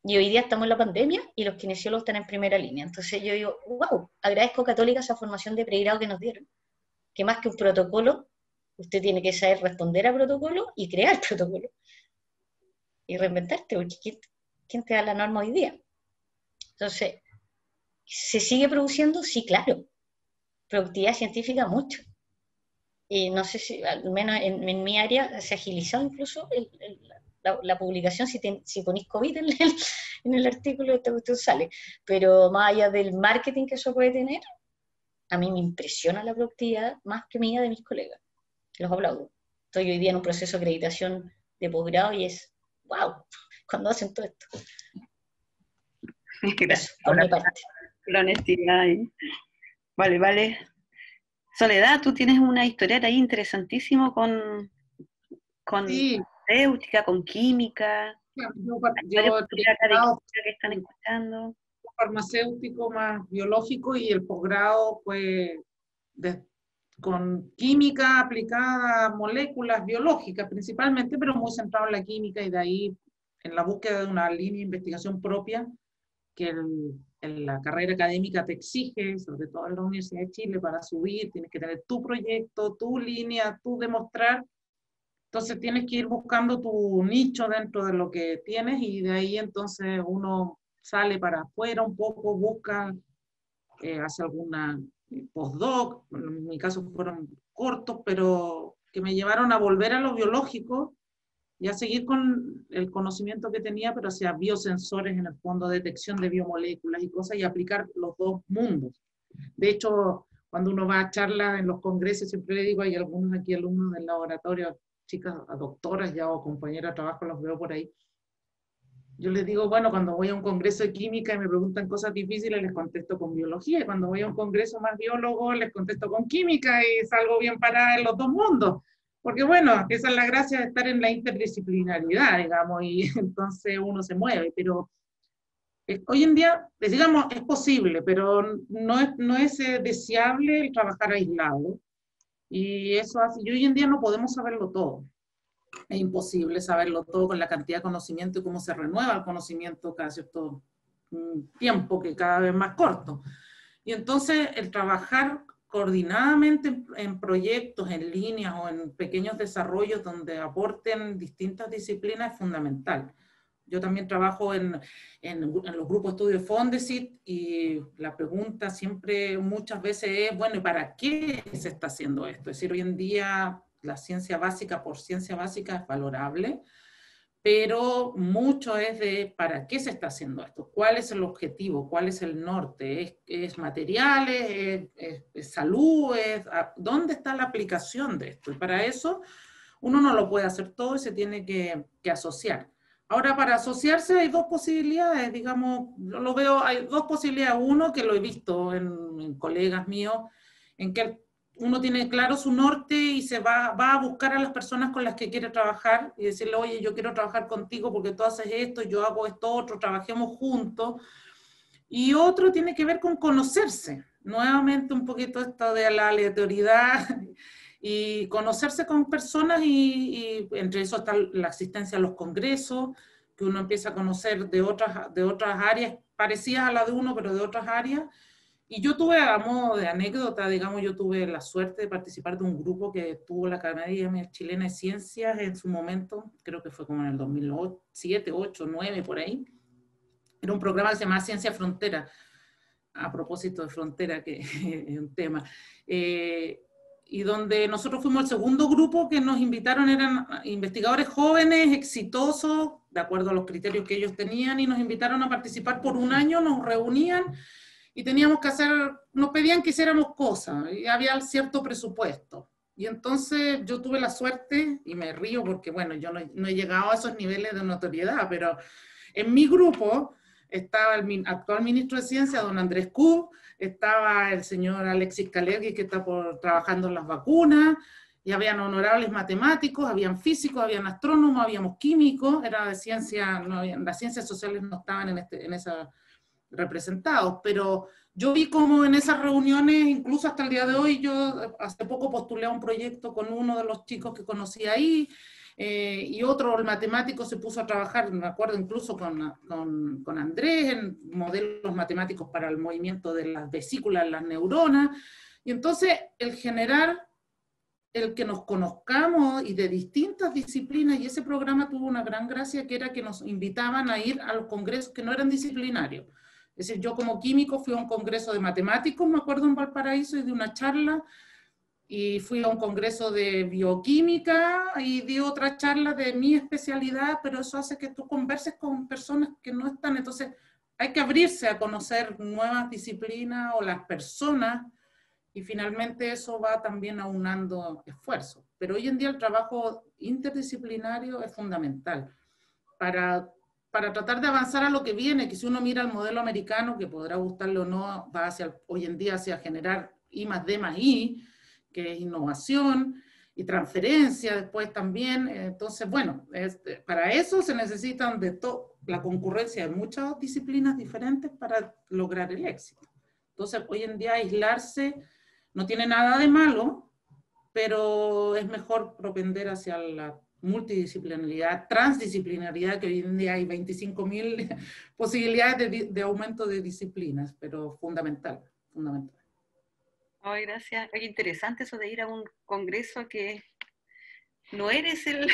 Y hoy día estamos en la pandemia y los kinesiólogos están en primera línea. Entonces yo digo, wow, agradezco Católica esa formación de pregrado que nos dieron, que más que un protocolo, usted tiene que saber responder a protocolo y crear protocolo. Y reinventarte, porque ¿quién te da la norma hoy día? Entonces, ¿se sigue produciendo? Sí, claro. Productividad científica, mucho. Y no sé si, al menos en mi área, se agilizó incluso la publicación, si ponéis COVID en el artículo, esta cuestión sale. Pero más allá del marketing que eso puede tener, a mí me impresiona la productividad más que mía de mis colegas. Los aplaudo. Estoy hoy día en un proceso de acreditación de posgrado y es, wow, cuando hacen todo esto. Eso, por mi parte. La honestidad. Vale, vale. Soledad, tú tienes una historia ahí interesantísimo con Sí, farmacéutica, con química. yo Que están escuchando. farmacéutico más biológico y el posgrado fue con química aplicada a moléculas biológicas principalmente, pero muy centrado en la química y de ahí en la búsqueda de una línea de investigación propia que en la carrera académica te exige, sobre todo en la Universidad de Chile, para subir, tienes que tener tu proyecto, tu línea, tu demostrar. Entonces tienes que ir buscando tu nicho dentro de lo que tienes y de ahí entonces uno sale para afuera un poco, busca, hace alguna postdoc, en mi caso fueron cortos, pero que me llevaron a volver a lo biológico y a seguir con el conocimiento que tenía, pero hacia biosensores, en el fondo, detección de biomoléculas y cosas, y aplicar los dos mundos. De hecho, cuando uno va a charlas en los congresos, siempre le digo, hay algunos aquí alumnos del laboratorio, chicas doctoras ya o compañeras de trabajo, los veo por ahí. Yo les digo, bueno, cuando voy a un congreso de química y me preguntan cosas difíciles, les contesto con biología, y cuando voy a un congreso más biólogo, les contesto con química, y salgo bien parada en los dos mundos. Porque bueno, esa es la gracia de estar en la interdisciplinaridad, digamos, y entonces uno se mueve, pero hoy en día, digamos, es posible, pero no es deseable el trabajar aislado, y eso hace, y hoy en día no podemos saberlo todo. Es imposible saberlo todo con la cantidad de conocimiento y cómo se renueva el conocimiento cada cierto tiempo, que cada vez más corto. Y entonces el trabajar coordinadamente en proyectos, en líneas o en pequeños desarrollos donde aporten distintas disciplinas es fundamental. Yo también trabajo en los grupos de estudio de Fondesit y la pregunta siempre muchas veces es, bueno, ¿y para qué se está haciendo esto? Es decir, hoy en día la ciencia básica por ciencia básica es valorable, pero mucho es de para qué se está haciendo esto, cuál es el objetivo, cuál es el norte, es materiales, es salud, dónde está la aplicación de esto. Y para eso uno no lo puede hacer todo y se tiene que asociar. Ahora, para asociarse hay dos posibilidades, digamos, yo lo veo, hay dos posibilidades. Uno, que lo he visto en colegas míos, en que uno tiene claro su norte y se va a buscar a las personas con las que quiere trabajar y decirle, oye, yo quiero trabajar contigo porque tú haces esto, yo hago esto otro, trabajemos juntos. Y otro tiene que ver con conocerse. Nuevamente un poquito esto de la aleatoriedad y conocerse con personas y entre eso está la asistencia a los congresos, que uno empieza a conocer de otras áreas parecidas a la de uno, pero de otras áreas. Y yo tuve, a modo de anécdota, digamos, yo tuve la suerte de participar de un grupo que tuvo la Academia Chilena de Ciencias en su momento, creo que fue como en el 2007, 2008, 2009, por ahí. Era un programa que se llamaba Ciencia Frontera, a propósito de frontera, que es un tema. Y donde nosotros fuimos el segundo grupo que nos invitaron, eran investigadores jóvenes, exitosos, de acuerdo a los criterios que ellos tenían, y nos invitaron a participar por un año, nos reunían, y teníamos que hacer, nos pedían que hiciéramos cosas, y había cierto presupuesto. Y entonces yo tuve la suerte, y me río porque, bueno, yo no he llegado a esos niveles de notoriedad, pero en mi grupo estaba el actual ministro de Ciencia, don Andrés Kub, estaba el señor Alexis Kalergi, que está trabajando en las vacunas, y habían honorables matemáticos, habían físicos, habían astrónomos, habíamos químicos, era de ciencia, las ciencias sociales no estaban en esa representados, pero yo vi como en esas reuniones, incluso hasta el día de hoy, yo hace poco postulé a un proyecto con uno de los chicos que conocí ahí, y otro, el matemático, se puso a trabajar, me acuerdo incluso con Andrés, en modelos matemáticos para el movimiento de las vesículas, las neuronas, y entonces el generar el que nos conozcamos y de distintas disciplinas, y ese programa tuvo una gran gracia, que era que nos invitaban a ir a los congresos que no eran disciplinarios. Es decir, yo como químico fui a un congreso de matemáticos, me acuerdo, en Valparaíso, y de una charla, y fui a un congreso de bioquímica y di otra charla de mi especialidad, pero eso hace que tú converses con personas que no están, entonces hay que abrirse a conocer nuevas disciplinas o las personas y finalmente eso va también aunando esfuerzos. Pero hoy en día el trabajo interdisciplinario es fundamental para tratar de avanzar a lo que viene, que si uno mira el modelo americano, que podrá gustarle o no, va hoy en día hacia generar I+D+I, que es innovación y transferencia después también. Entonces, bueno, para eso se necesitan la concurrencia de muchas disciplinas diferentes para lograr el éxito. Entonces, hoy en día aislarse no tiene nada de malo, pero es mejor propender hacia la multidisciplinaridad, transdisciplinaridad, que hoy en día hay 25.000 posibilidades de aumento de disciplinas, pero fundamental. Ay, gracias. Qué interesante eso de ir a un congreso que no eres el...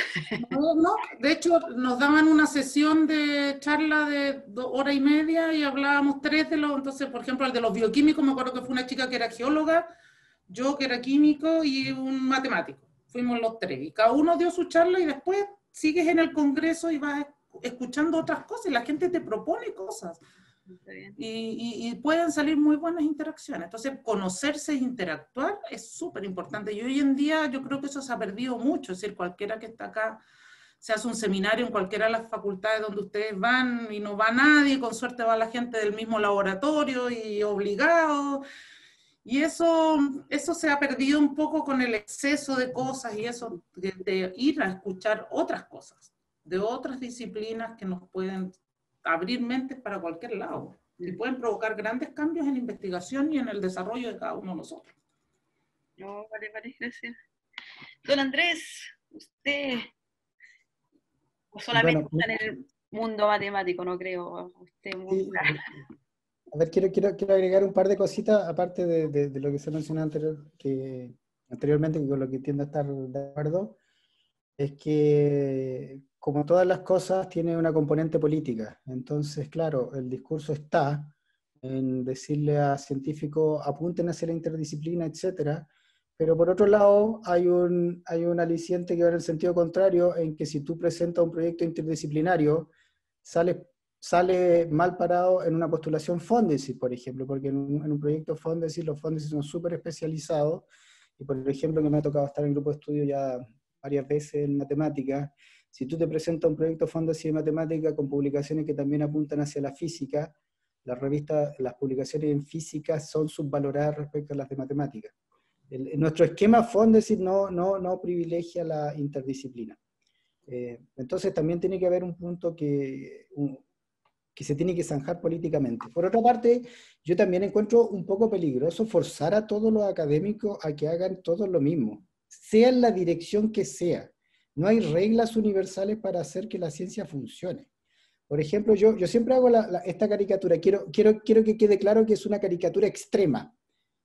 No, de hecho nos daban una sesión de charla de 2 horas y media y hablábamos 3 de los, entonces por ejemplo el de los bioquímicos, me acuerdo que fue una chica que era geóloga, yo que era químico y un matemático. Fuimos los 3 y cada uno dio su charla y después sigues en el congreso y vas escuchando otras cosas y la gente te propone cosas. Y pueden salir muy buenas interacciones. Entonces, conocerse e interactuar es súper importante. Y hoy en día yo creo que eso se ha perdido mucho. Es decir, cualquiera que está acá, se hace un seminario en cualquiera de las facultades donde ustedes van y no va nadie, con suerte va la gente del mismo laboratorio y obligado. Y eso se ha perdido un poco con el exceso de cosas y eso de ir a escuchar otras cosas, de otras disciplinas que nos pueden abrir mentes para cualquier lado y pueden provocar grandes cambios en la investigación y en el desarrollo de cada uno de nosotros. No, vale, gracias. Don Andrés, usted solamente está en el mundo matemático, no creo. Usted sí, a ver, quiero agregar un par de cositas, aparte de lo que se mencionó anteriormente, y con lo que tiendo a estar de acuerdo, es que, como todas las cosas, tiene una componente política. Entonces, claro, el discurso está en decirle a científicos, apunten hacia la interdisciplina, etcétera, pero por otro lado, hay un aliciente que va en el sentido contrario, en que si tú presentas un proyecto interdisciplinario, sale mal parado en una postulación Fondesit, por ejemplo, porque en un proyecto Fondesit, los Fondesit son súper especializados, y por ejemplo, que me ha tocado estar en grupo de estudio ya varias veces en matemática, si tú te presentas un proyecto Fondesit de matemática con publicaciones que también apuntan hacia la física, las publicaciones en física son subvaloradas respecto a las de matemática. Nuestro esquema Fondesit no privilegia la interdisciplina. Entonces también tiene que haber un punto que se tiene que zanjar políticamente. Por otra parte, yo también encuentro un poco peligroso forzar a todos los académicos a que hagan todo lo mismo, sea en la dirección que sea. No hay reglas universales para hacer que la ciencia funcione. Por ejemplo, yo siempre hago esta caricatura, quiero que quede claro que es una caricatura extrema,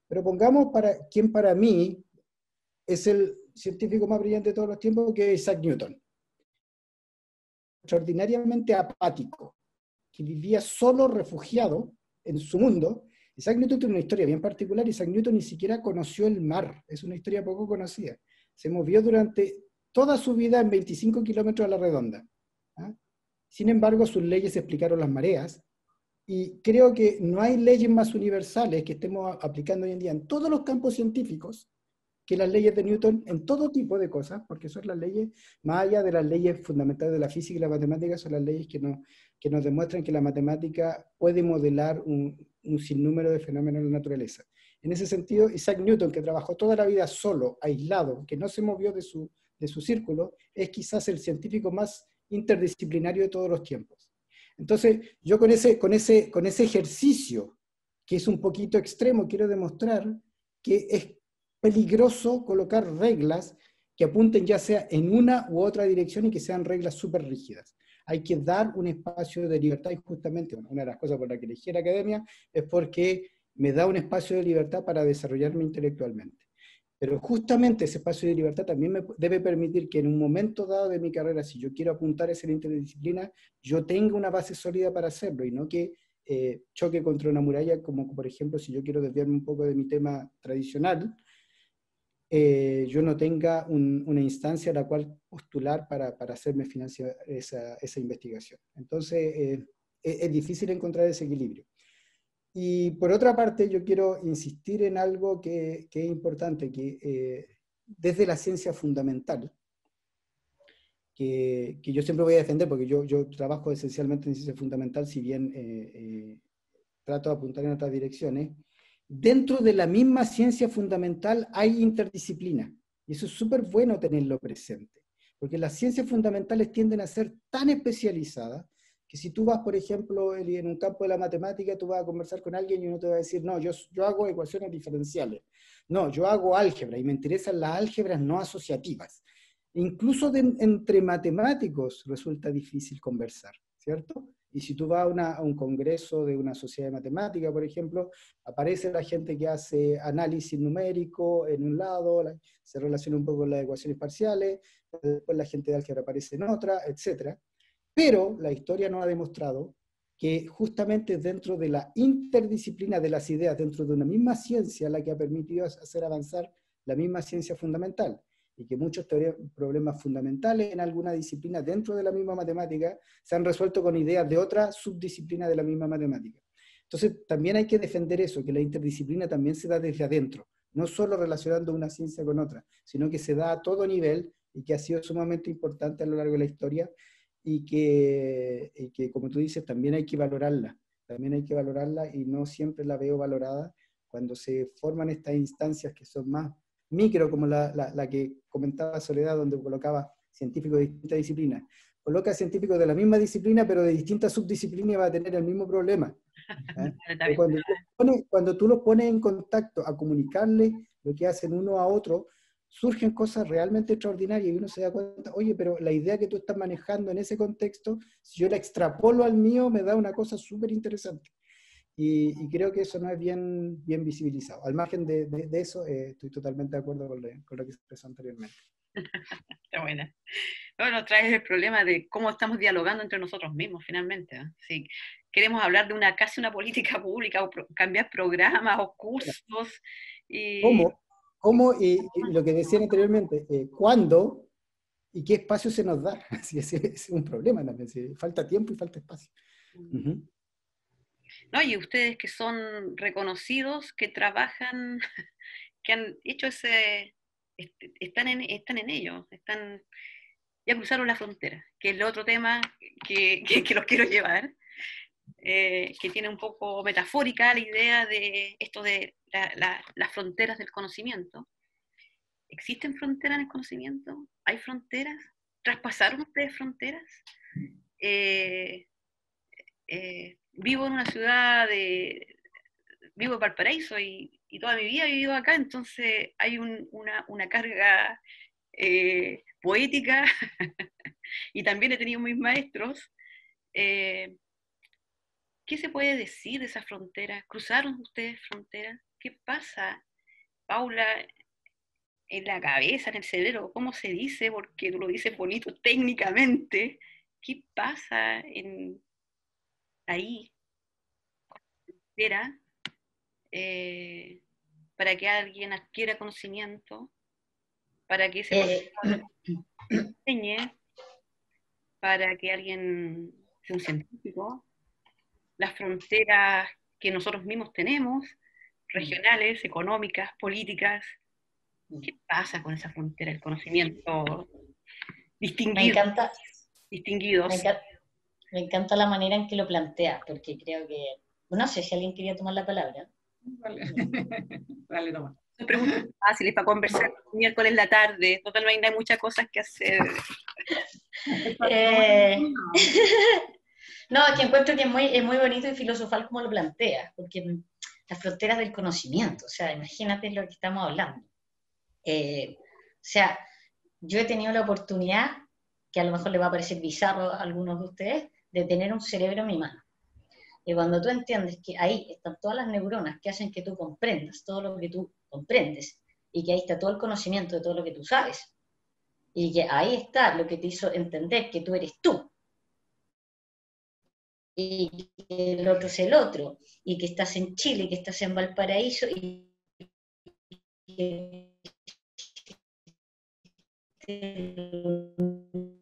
pero pongamos quien para mí es el científico más brillante de todos los tiempos, que es Isaac Newton. Extraordinariamente apático, que vivía solo, refugiado en su mundo. Isaac Newton tiene una historia bien particular. Isaac Newton ni siquiera conoció el mar, es una historia poco conocida. Se movió durante toda su vida en 25 kilómetros a la redonda. ¿Ah? Sin embargo, sus leyes explicaron las mareas, y creo que no hay leyes más universales que estemos aplicando hoy en día en todos los campos científicos que las leyes de Newton en todo tipo de cosas, porque son las leyes, más allá de las leyes fundamentales de la física y la matemática, son las leyes que nos demuestran que la matemática puede modelar un sinnúmero de fenómenos en la naturaleza. En ese sentido, Isaac Newton, que trabajó toda la vida solo, aislado, que no se movió de su círculo, es quizás el científico más interdisciplinario de todos los tiempos. Entonces, yo con ese ejercicio, que es un poquito extremo, quiero demostrar que es peligroso colocar reglas que apunten ya sea en una u otra dirección y que sean reglas súper rígidas. Hay que dar un espacio de libertad, y justamente una de las cosas por las que elegí la academia es porque me da un espacio de libertad para desarrollarme intelectualmente. Pero justamente ese espacio de libertad también me debe permitir que en un momento dado de mi carrera, si yo quiero apuntar a esa interdisciplina, yo tenga una base sólida para hacerlo, y no que choque contra una muralla, como por ejemplo si yo quiero desviarme un poco de mi tema tradicional, yo no tenga una instancia a la cual postular para hacerme financiar esa investigación. Entonces, es difícil encontrar ese equilibrio. Y por otra parte, yo quiero insistir en algo que es importante, que desde la ciencia fundamental, que yo siempre voy a defender, porque yo trabajo esencialmente en ciencia fundamental, si bien trato de apuntar en otras direcciones, dentro de la misma ciencia fundamental hay interdisciplina, y eso es súper bueno tenerlo presente, porque las ciencias fundamentales tienden a ser tan especializadas, que si tú vas, por ejemplo, en un campo de la matemática, tú vas a conversar con alguien y uno te va a decir, no, yo hago ecuaciones diferenciales, no, yo hago álgebra, y me interesan las álgebras no asociativas. Incluso entre matemáticos resulta difícil conversar, ¿cierto? Y si tú vas a un congreso de una sociedad de matemática, por ejemplo, aparece la gente que hace análisis numérico en un lado, se relaciona un poco con las ecuaciones parciales, después la gente de álgebra aparece en otra, etc. Pero la historia nos ha demostrado que justamente dentro de la interdisciplina de las ideas, dentro de una misma ciencia, la que ha permitido hacer avanzar la misma ciencia fundamental, y que muchos problemas fundamentales en alguna disciplina dentro de la misma matemática se han resuelto con ideas de otra subdisciplina de la misma matemática. Entonces, también hay que defender eso, que la interdisciplina también se da desde adentro, no solo relacionando una ciencia con otra, sino que se da a todo nivel y que ha sido sumamente importante a lo largo de la historia y que como tú dices, también hay que valorarla y no siempre la veo valorada cuando se forman estas instancias que son más micro, como la que comentaba Soledad, donde colocaba científicos de distintas disciplinas. Coloca científicos de la misma disciplina, pero de distintas subdisciplinas, y va a tener el mismo problema. Cuando tú los pones en contacto a comunicarles lo que hacen uno a otro, surgen cosas realmente extraordinarias y uno se da cuenta, oye, pero la idea que tú estás manejando en ese contexto, si yo la extrapolo al mío, me da una cosa súper interesante. Y creo que eso no es bien visibilizado. Al margen de eso, estoy totalmente de acuerdo con lo que se expresó anteriormente. Está buena. Bueno, traes el problema de cómo estamos dialogando entre nosotros mismos, finalmente. ¿Eh? Si queremos hablar de casi una política pública o cambiar programas o cursos. Y... ¿Cómo y lo que decían anteriormente, cuándo y qué espacio se nos da? Así es un problema también. Si falta tiempo y falta espacio. No, y ustedes que son reconocidos, que trabajan, que han hecho están en ello, ya cruzaron la frontera, que es el otro tema que los quiero llevar, que tiene un poco metafórica la idea de esto de las fronteras del conocimiento. ¿Existen fronteras en el conocimiento? ¿Hay fronteras? ¿Traspasaron ustedes fronteras? Vivo en una ciudad vivo en Valparaíso y toda mi vida he vivido acá, entonces hay una carga poética y también he tenido mis maestros. ¿Qué se puede decir de esas fronteras? ¿Cruzaron ustedes fronteras? ¿Qué pasa, Paula, en la cabeza, en el cerebro? ¿Cómo se dice? Porque tú lo dices bonito técnicamente. ¿Qué pasa ahí? Para que alguien adquiera conocimiento, para que ese conocimiento se enseñe, para que alguien sea un científico, las fronteras que nosotros mismos tenemos, regionales, económicas, políticas. ¿Qué pasa con esa frontera del conocimiento distinguido? Me encanta la manera en que lo plantea, porque creo que, no sé si alguien quería tomar la palabra. Dale, toma. Son preguntas fáciles para conversar miércoles en la tarde. Total, no hay muchas cosas que hacer. No, es que encuentro que es muy bonito y filosofal como lo plantea, porque las fronteras del conocimiento, o sea, imagínate lo que estamos hablando. O sea, yo he tenido la oportunidad, que a lo mejor le va a parecer bizarro a algunos de ustedes, de tener un cerebro en mi mano. Y cuando tú entiendes que ahí están todas las neuronas que hacen que tú comprendas todo lo que tú comprendes, y que ahí está todo el conocimiento de todo lo que tú sabes, y que ahí está lo que te hizo entender que tú eres tú, y que el otro es el otro, y que estás en Chile, y que estás en Valparaíso, y que el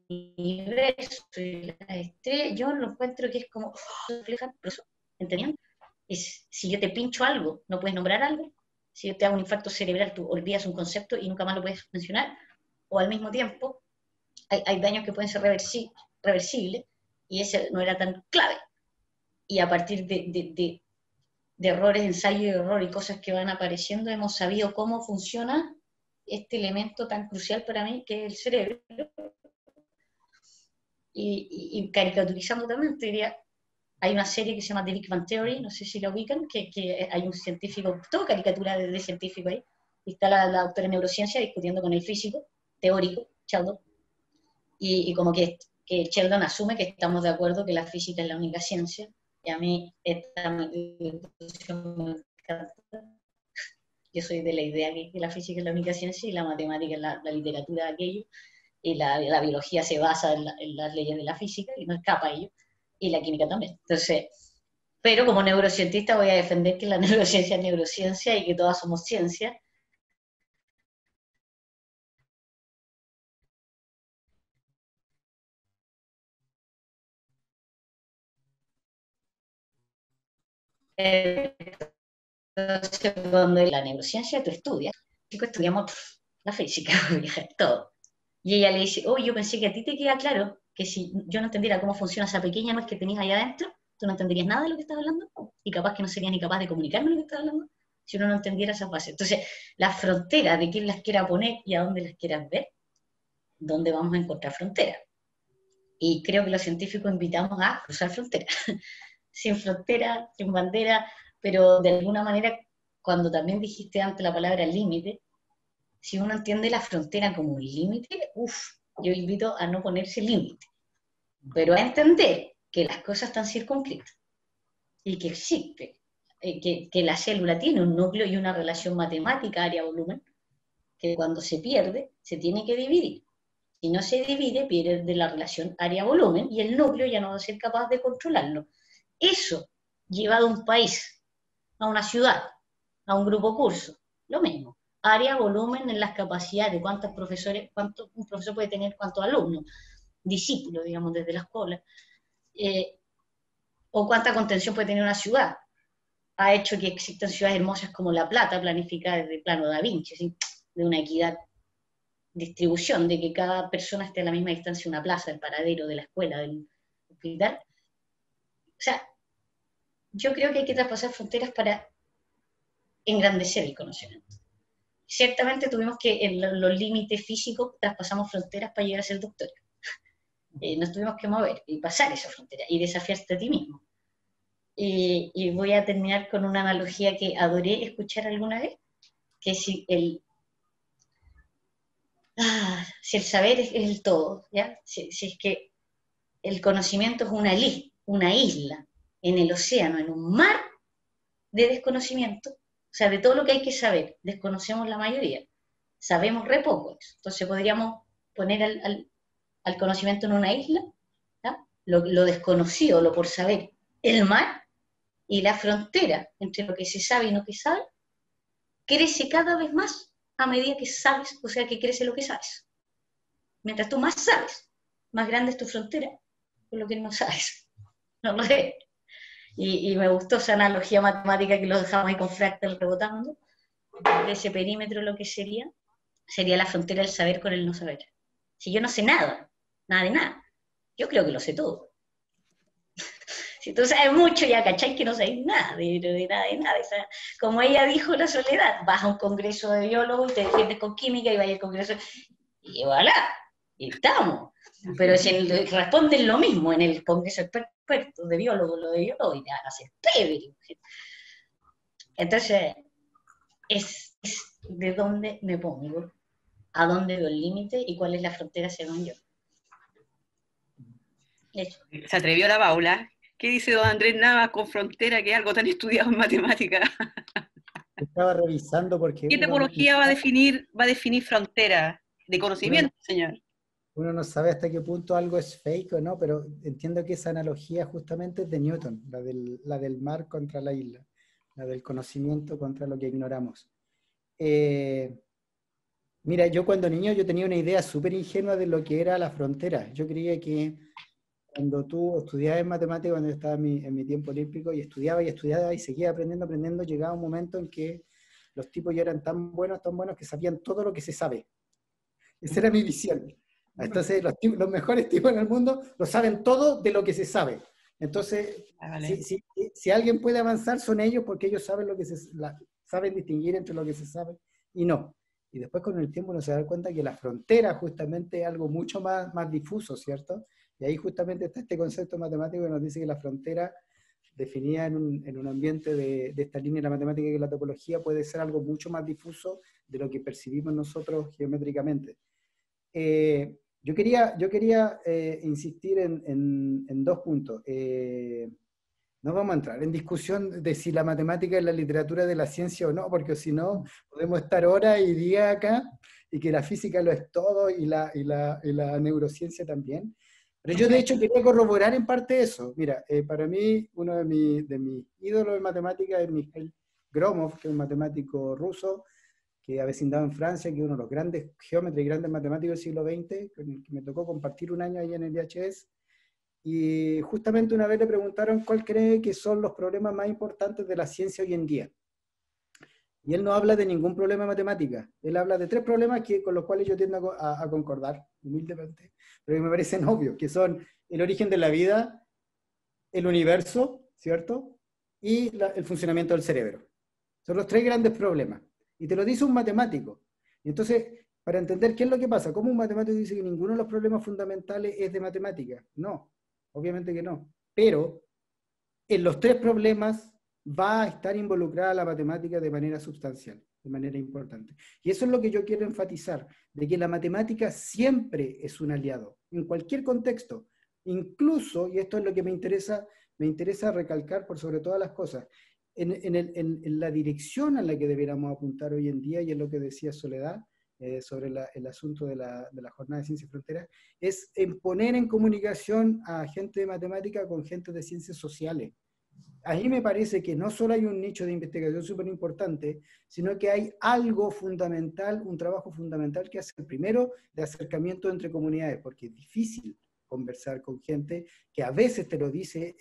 universo y las estrellas, yo lo encuentro que es como reflejan, ¿entendían? Es, si yo te pincho algo, ¿no puedes nombrar algo? Si yo te hago un infarto cerebral, tú olvidas un concepto y nunca más lo puedes mencionar. O al mismo tiempo, hay daños que pueden ser reversibles y ese no era tan clave. Y a partir de errores, ensayo y error y cosas que van apareciendo, hemos sabido cómo funciona este elemento tan crucial para mí que es el cerebro. Y caricaturizando también, te diría, hay una serie que se llama The Big Bang Theory, no sé si la ubican, que hay un científico, todo caricatura de científico ahí, y está la doctora en neurociencia discutiendo con el físico teórico, Sheldon, y como que Sheldon asume que estamos de acuerdo que la física es la única ciencia, y a mí esta me encanta. Yo soy de la idea que la física es la única ciencia y la matemática es la literatura de aquello, y la biología se basa en las leyes de la física y no escapa a ello, y la química también. Entonces, pero como neurocientista voy a defender que la neurociencia es neurociencia y que todas somos ciencia. Entonces, cuando la neurociencia tú estudias, estudiamos la física, todo. Y ella le dice, oh, yo pensé que a ti te queda claro que si yo no entendiera cómo funciona esa pequeña nuez que tenías allá adentro, tú no entenderías nada de lo que estás hablando, y capaz que no serías ni capaz de comunicarme lo que estás hablando, si uno no entendiera esas bases. Entonces, las fronteras de quién las quiera poner y a dónde las quieras ver, dónde vamos a encontrar fronteras. Y creo que los científicos invitamos a cruzar fronteras, sin frontera, sin bandera, pero de alguna manera, cuando también dijiste antes la palabra límite, si uno entiende la frontera como un límite, yo invito a no ponerse límite, pero a entender que las cosas están circunscritas y que existe, que la célula tiene un núcleo y una relación matemática área-volumen, que cuando se pierde, se tiene que dividir. Si no se divide, pierde la relación área-volumen y el núcleo ya no va a ser capaz de controlarlo. Eso, llevado a un país, a una ciudad, a un grupo curso, lo mismo. Área, volumen en las capacidades, cuántos profesores, cuánto un profesor puede tener, cuántos alumnos, discípulos, digamos, desde la escuela, o cuánta contención puede tener una ciudad. Ha hecho que existan ciudades hermosas como La Plata, planificada desde el plano Da Vinci, ¿sí? De una equidad, distribución, de que cada persona esté a la misma distancia de una plaza, del paradero, de la escuela, del hospital. O sea, yo creo que hay que traspasar fronteras para engrandecer el conocimiento. Ciertamente tuvimos que, en los límites físicos, traspasamos fronteras para llegar a ser doctores. Nos tuvimos que mover y pasar esa frontera y desafiarte a ti mismo. Y voy a terminar con una analogía que adoré escuchar alguna vez, que si el saber es el todo, ¿ya? Si es que el conocimiento es una isla en el océano, en un mar de desconocimiento, o sea, de todo lo que hay que saber, desconocemos la mayoría, sabemos re poco. Entonces podríamos poner al conocimiento en una isla, ¿ya? Lo desconocido, lo por saber, el mar, y la frontera entre lo que se sabe y lo que sabe, crece cada vez más a medida que sabes, o sea, que crece lo que sabes. Mientras tú más sabes, más grande es tu frontera con lo que no sabes. ¿No lo sé? Y me gustó esa analogía matemática que lo dejamos ahí con fractal rebotando, de ese perímetro lo que sería la frontera del saber con el no saber. Si yo no sé nada, nada de nada, yo creo que lo sé todo. Si tú sabes mucho, ya cachai que no sabes nada, de nada, de nada. O sea, como ella dijo, la Soledad, vas a un congreso de biólogos y te defiendes con química y vas al congreso, y voilà, y estamos. Pero si responden lo mismo en el congreso experto de biólogos, lo de biólogos, y te van a hacer pebre. Entonces, es de dónde me pongo, a dónde veo el límite y cuál es la frontera según yo. Eso. Se atrevió la Paula. ¿Qué dice don Andrés Navas con frontera, que es algo tan estudiado en matemática? Estaba revisando porque... ¿Qué topología va a definir frontera de conocimiento, señor? Uno no sabe hasta qué punto algo es fake o no, pero entiendo que esa analogía justamente es de Newton, la del mar contra la isla, la del conocimiento contra lo que ignoramos. Mira, yo cuando niño yo tenía una idea súper ingenua de lo que era la frontera. Yo creía que cuando tú estudiabas en matemáticas, cuando yo estaba en mi tiempo olímpico, y estudiaba y seguía aprendiendo, llegaba un momento en que los tipos ya eran tan buenos, que sabían todo lo que se sabe. Esa era mi visión. Entonces, los mejores tipos en el mundo lo saben todo de lo que se sabe. Entonces, Vale. si alguien puede avanzar, son ellos, porque ellos saben saben distinguir entre lo que se sabe y no. Y después con el tiempo uno se da cuenta que la frontera justamente es algo mucho más difuso, ¿cierto? Y ahí justamente está este concepto matemático que nos dice que la frontera, definida en un ambiente de esta línea de la matemática y la topología, puede ser algo mucho más difuso de lo que percibimos nosotros geométricamente. Yo quería insistir en 2 puntos. No vamos a entrar en discusión de si la matemática es la literatura de la ciencia o no, porque si no, podemos estar horas y días acá, y que la física lo es todo, y la neurociencia también. Pero yo de hecho quería corroborar en parte eso. Mira, para mí uno de mis ídolos de matemática es Mikhail Gromov, que es un matemático ruso, que avecindado en Francia, que es uno de los grandes geómetras y grandes matemáticos del siglo XX, con el que me tocó compartir un año ahí en el IHS. Y justamente una vez le preguntaron cuál cree que son los problemas más importantes de la ciencia hoy en día. Y él no habla de ningún problema de matemática. Él habla de 3 problemas con los cuales yo tiendo a concordar, humildemente, pero que me parecen obvios, que son el origen de la vida, el universo, ¿cierto? Y el funcionamiento del cerebro. Son los 3 grandes problemas. Y te lo dice un matemático. Y entonces, para entender qué es lo que pasa, ¿cómo un matemático dice que ninguno de los problemas fundamentales es de matemática? No, obviamente que no. Pero en los 3 problemas va a estar involucrada la matemática de manera sustancial, de manera importante. Y eso es lo que yo quiero enfatizar, de que la matemática siempre es un aliado, en cualquier contexto. Incluso, y esto es lo que me interesa recalcar por sobre todas las cosas, en la dirección a la que deberíamos apuntar hoy en día, y es lo que decía Soledad, sobre el asunto de la jornada de Ciencia y Fronteras, es en poner en comunicación a gente de matemática con gente de ciencias sociales. Ahí me parece que no solo hay un nicho de investigación súper importante, sino que hay algo fundamental, un trabajo fundamental que hacer primero de acercamiento entre comunidades, porque es difícil conversar con gente que a veces te lo dice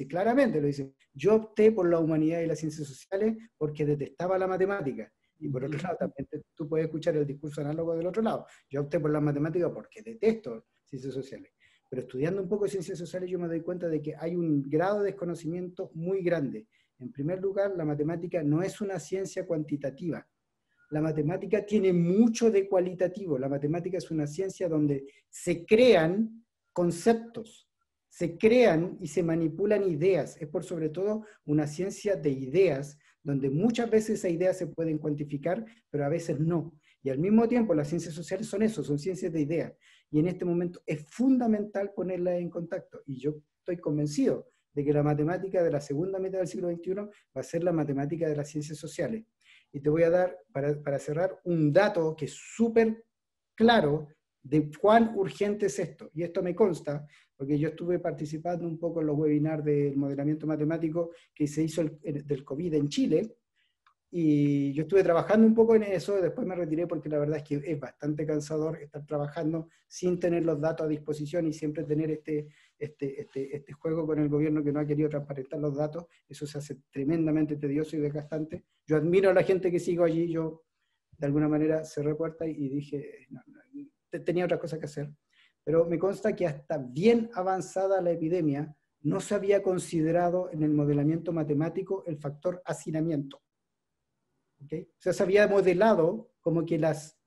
claramente, lo dice, yo opté por la humanidad y las ciencias sociales porque detestaba la matemática. Y por otro lado, también tú puedes escuchar el discurso análogo del otro lado. Yo opté por las matemáticas porque detesto ciencias sociales. Pero estudiando un poco de ciencias sociales yo me doy cuenta de que hay un grado de desconocimiento muy grande. En primer lugar, la matemática no es una ciencia cuantitativa. La matemática tiene mucho de cualitativo. La matemática es una ciencia donde se crean conceptos, se crean y se manipulan ideas. Es por sobre todo una ciencia de ideas, donde muchas veces esas ideas se pueden cuantificar, pero a veces no. Y al mismo tiempo las ciencias sociales son eso, son ciencias de ideas. Y en este momento es fundamental ponerlas en contacto. Y yo estoy convencido de que la matemática de la segunda mitad del siglo XXI va a ser la matemática de las ciencias sociales. Y te voy a dar, para cerrar, un dato que es súper claro de cuán urgente es esto. Y esto me consta, porque yo estuve participando un poco en los webinars del modelamiento matemático que se hizo del COVID en Chile, y yo estuve trabajando un poco en eso, después me retiré porque la verdad es que es bastante cansador estar trabajando sin tener los datos a disposición y siempre tener este juego con el gobierno que no ha querido transparentar los datos. Eso se hace tremendamente tedioso y desgastante. Yo admiro a la gente que sigo allí, yo de alguna manera cerré puertas y dije, tenía otra cosa que hacer. Pero me consta que hasta bien avanzada la epidemia no se había considerado en el modelamiento matemático el factor hacinamiento. ¿Okay? O sea, se había modelado como que las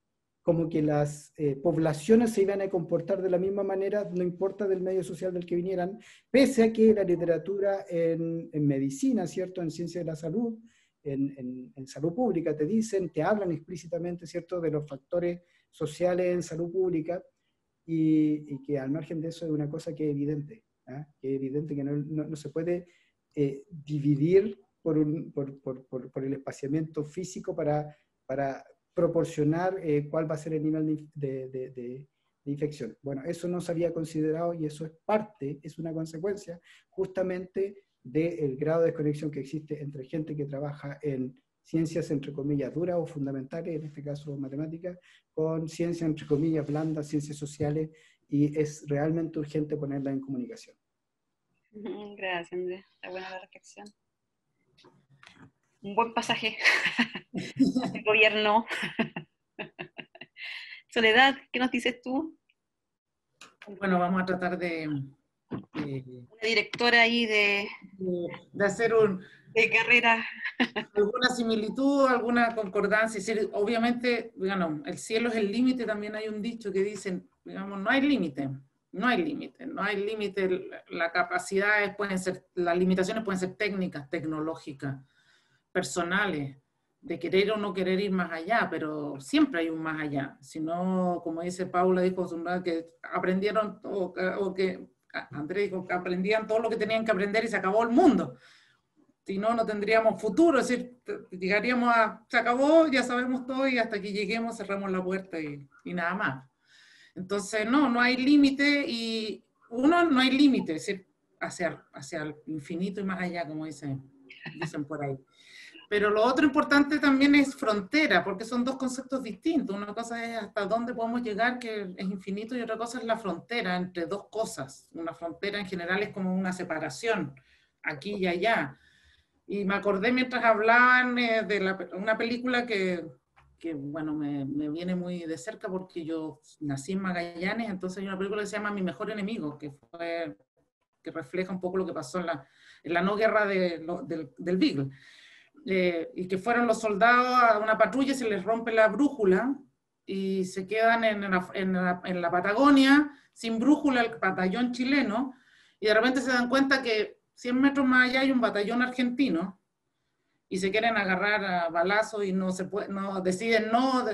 poblaciones se iban a comportar de la misma manera, no importa del medio social del que vinieran, pese a que la literatura en medicina, ¿cierto? En ciencia de la salud, en salud pública, te hablan explícitamente, ¿cierto?, de los factores sociales en salud pública, y que al margen de eso es una cosa que es evidente, ¿eh? Que es evidente que no se puede dividir por el espaciamiento físico para proporcionar cuál va a ser el nivel de infección. Bueno, eso no se había considerado y eso es una consecuencia justamente del grado de desconexión que existe entre gente que trabaja en ciencias entre comillas duras o fundamentales, en este caso matemáticas, con ciencias entre comillas blandas, ciencias sociales y es realmente urgente ponerla en comunicación. Gracias, Andrés. Está buena la reflexión. Un buen pasaje. El gobierno. Soledad, ¿qué nos dices tú? Bueno, vamos a tratar de Una directora ahí de hacer carrera. alguna similitud, alguna concordancia. Es decir, obviamente, bueno, el cielo es el límite, también hay un dicho que dicen, digamos, no hay límite, no hay límite, no hay límite, las capacidades pueden ser, las limitaciones pueden ser técnicas, tecnológicas, personales, de querer o no querer ir más allá, pero siempre hay un más allá. Si no, como dice Paula, dijo que aprendieron, o que Andrés dijo que aprendían todo lo que tenían que aprender y se acabó el mundo. Si no, no tendríamos futuro, es decir, llegaríamos a, se acabó, ya sabemos todo y hasta que lleguemos cerramos la puerta y nada más. Entonces, no hay límite y no hay límite, es decir, hacia el infinito y más allá, como dicen por ahí. Pero lo otro importante también es frontera, porque son dos conceptos distintos. Una cosa es hasta dónde podemos llegar, que es infinito, y otra cosa es la frontera entre dos cosas. Una frontera en general es como una separación, aquí y allá. Y me acordé mientras hablaban de una película que bueno, me viene muy de cerca porque yo nací en Magallanes, entonces hay una película que se llama Mi Mejor Enemigo, que refleja un poco lo que pasó en la no guerra del Beagle. Y que fueron los soldados a una patrulla y se les rompe la brújula y se quedan en la Patagonia sin brújula el batallón chileno y de repente se dan cuenta que 100 metros más allá hay un batallón argentino y se quieren agarrar a balazos y no se puede, no, deciden no,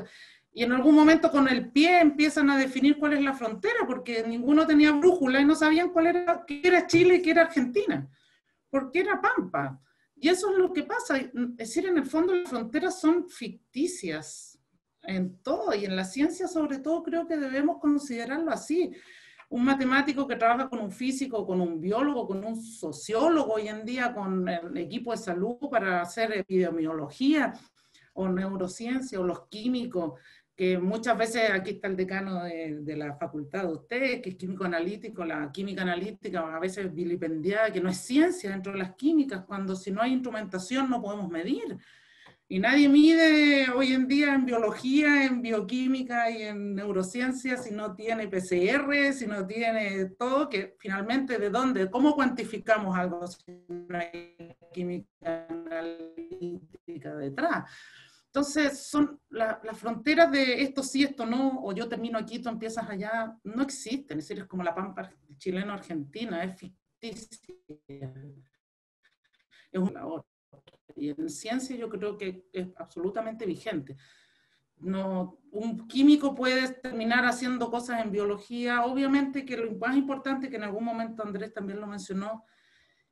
y en algún momento con el pie empiezan a definir cuál es la frontera porque ninguno tenía brújula y no sabían qué era Chile y qué era Argentina, porque era Pampa. Y eso es lo que pasa, es decir, en el fondo las fronteras son ficticias en todo, y en la ciencia sobre todo creo que debemos considerarlo así. Un matemático que trabaja con un físico, con un biólogo, con un sociólogo, hoy en día con el equipo de salud para hacer epidemiología o neurociencia, o los químicos, que muchas veces, aquí está el decano de la facultad de ustedes, que es químico analítico, la química analítica a veces vilipendiada, que no es ciencia dentro de las químicas, cuando si no hay instrumentación no podemos medir. Y nadie mide hoy en día en biología, en bioquímica y en neurociencia si no tiene PCR, si no tiene todo, que finalmente ¿de dónde? ¿Cómo cuantificamos algo si no hay química analítica detrás? Entonces, son las fronteras de esto sí, esto no, o yo termino aquí, tú empiezas allá, no existen. Es decir, es como la pampa chileno-argentina, es ficticia. Es una otra. Y en ciencia yo creo que es absolutamente vigente. No, un químico puede terminar haciendo cosas en biología. Obviamente que lo más importante, que en algún momento Andrés también lo mencionó,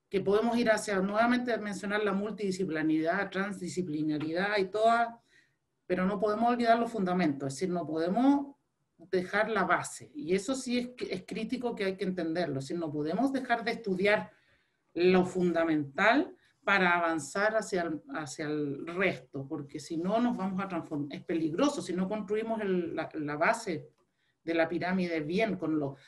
que podemos ir hacia, nuevamente mencionar la multidisciplinaridad, transdisciplinaridad y todas, pero no podemos olvidar los fundamentos, es decir, no podemos dejar la base, y eso sí es crítico, que hay que entenderlo, es decir, no podemos dejar de estudiar lo fundamental para avanzar hacia el resto, porque si no nos vamos a transformar, es peligroso, si no construimos la base de la pirámide bien,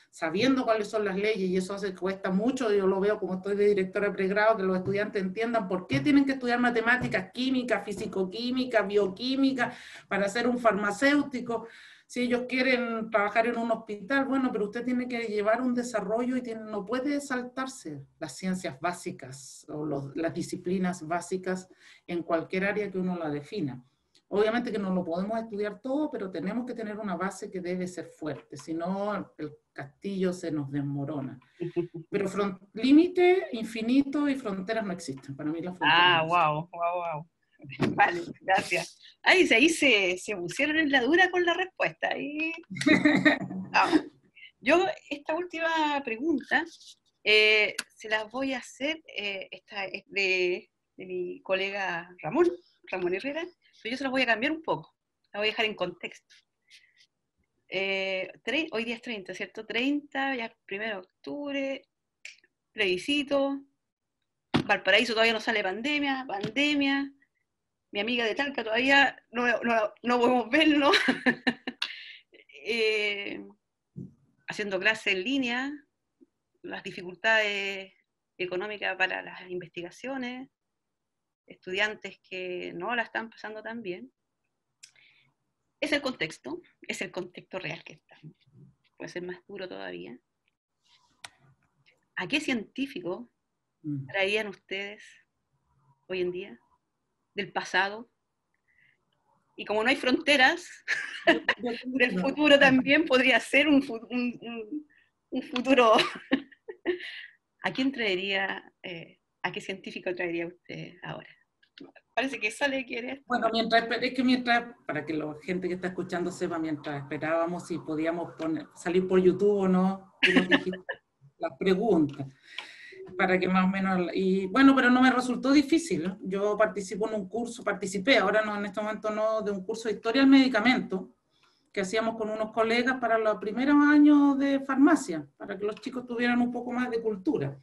sabiendo cuáles son las leyes, y eso hace que cuesta mucho. Yo lo veo como estoy de directora de pregrado, que los estudiantes entiendan por qué tienen que estudiar matemáticas, química, fisicoquímica, bioquímica, para ser un farmacéutico. Si ellos quieren trabajar en un hospital, bueno, pero usted tiene que llevar un desarrollo y no puede saltarse las ciencias básicas o las disciplinas básicas en cualquier área que uno la defina. Obviamente que no lo podemos estudiar todo, pero tenemos que tener una base que debe ser fuerte, si no el castillo se nos desmorona. Pero límite, infinito y fronteras no existen. Para mí las fronteras wow. Vale, gracias. Ahí se pusieron en la dura con la respuesta. Yo esta última pregunta se las voy a hacer, esta es de mi colega Ramón Herrera, pero yo se las voy a cambiar un poco, la voy a dejar en contexto. Hoy día es 30, ¿cierto? 30, ya 1 de octubre, plebiscito, Valparaíso todavía no sale pandemia, mi amiga de Talca todavía no podemos verlo. haciendo clases en línea, las dificultades económicas para las investigaciones, estudiantes que no la están pasando tan bien. Es el contexto real que estamos. Puede ser más duro todavía. ¿A qué científico traerían ustedes hoy en día? Del pasado. Y como no hay fronteras, del futuro también podría ser un futuro. ¿A quién traería, a qué científico traería usted ahora? Parece que sale quiere. Bueno, para que la gente que está escuchando sepa, mientras esperábamos si podíamos salir por YouTube o no, tú nos dijiste las preguntas, para que más o menos, y bueno, pero no me resultó difícil. Yo participé, ahora no, en este momento no, de un curso de historia del medicamento, que hacíamos con unos colegas para los primeros años de farmacia, para que los chicos tuvieran un poco más de cultura.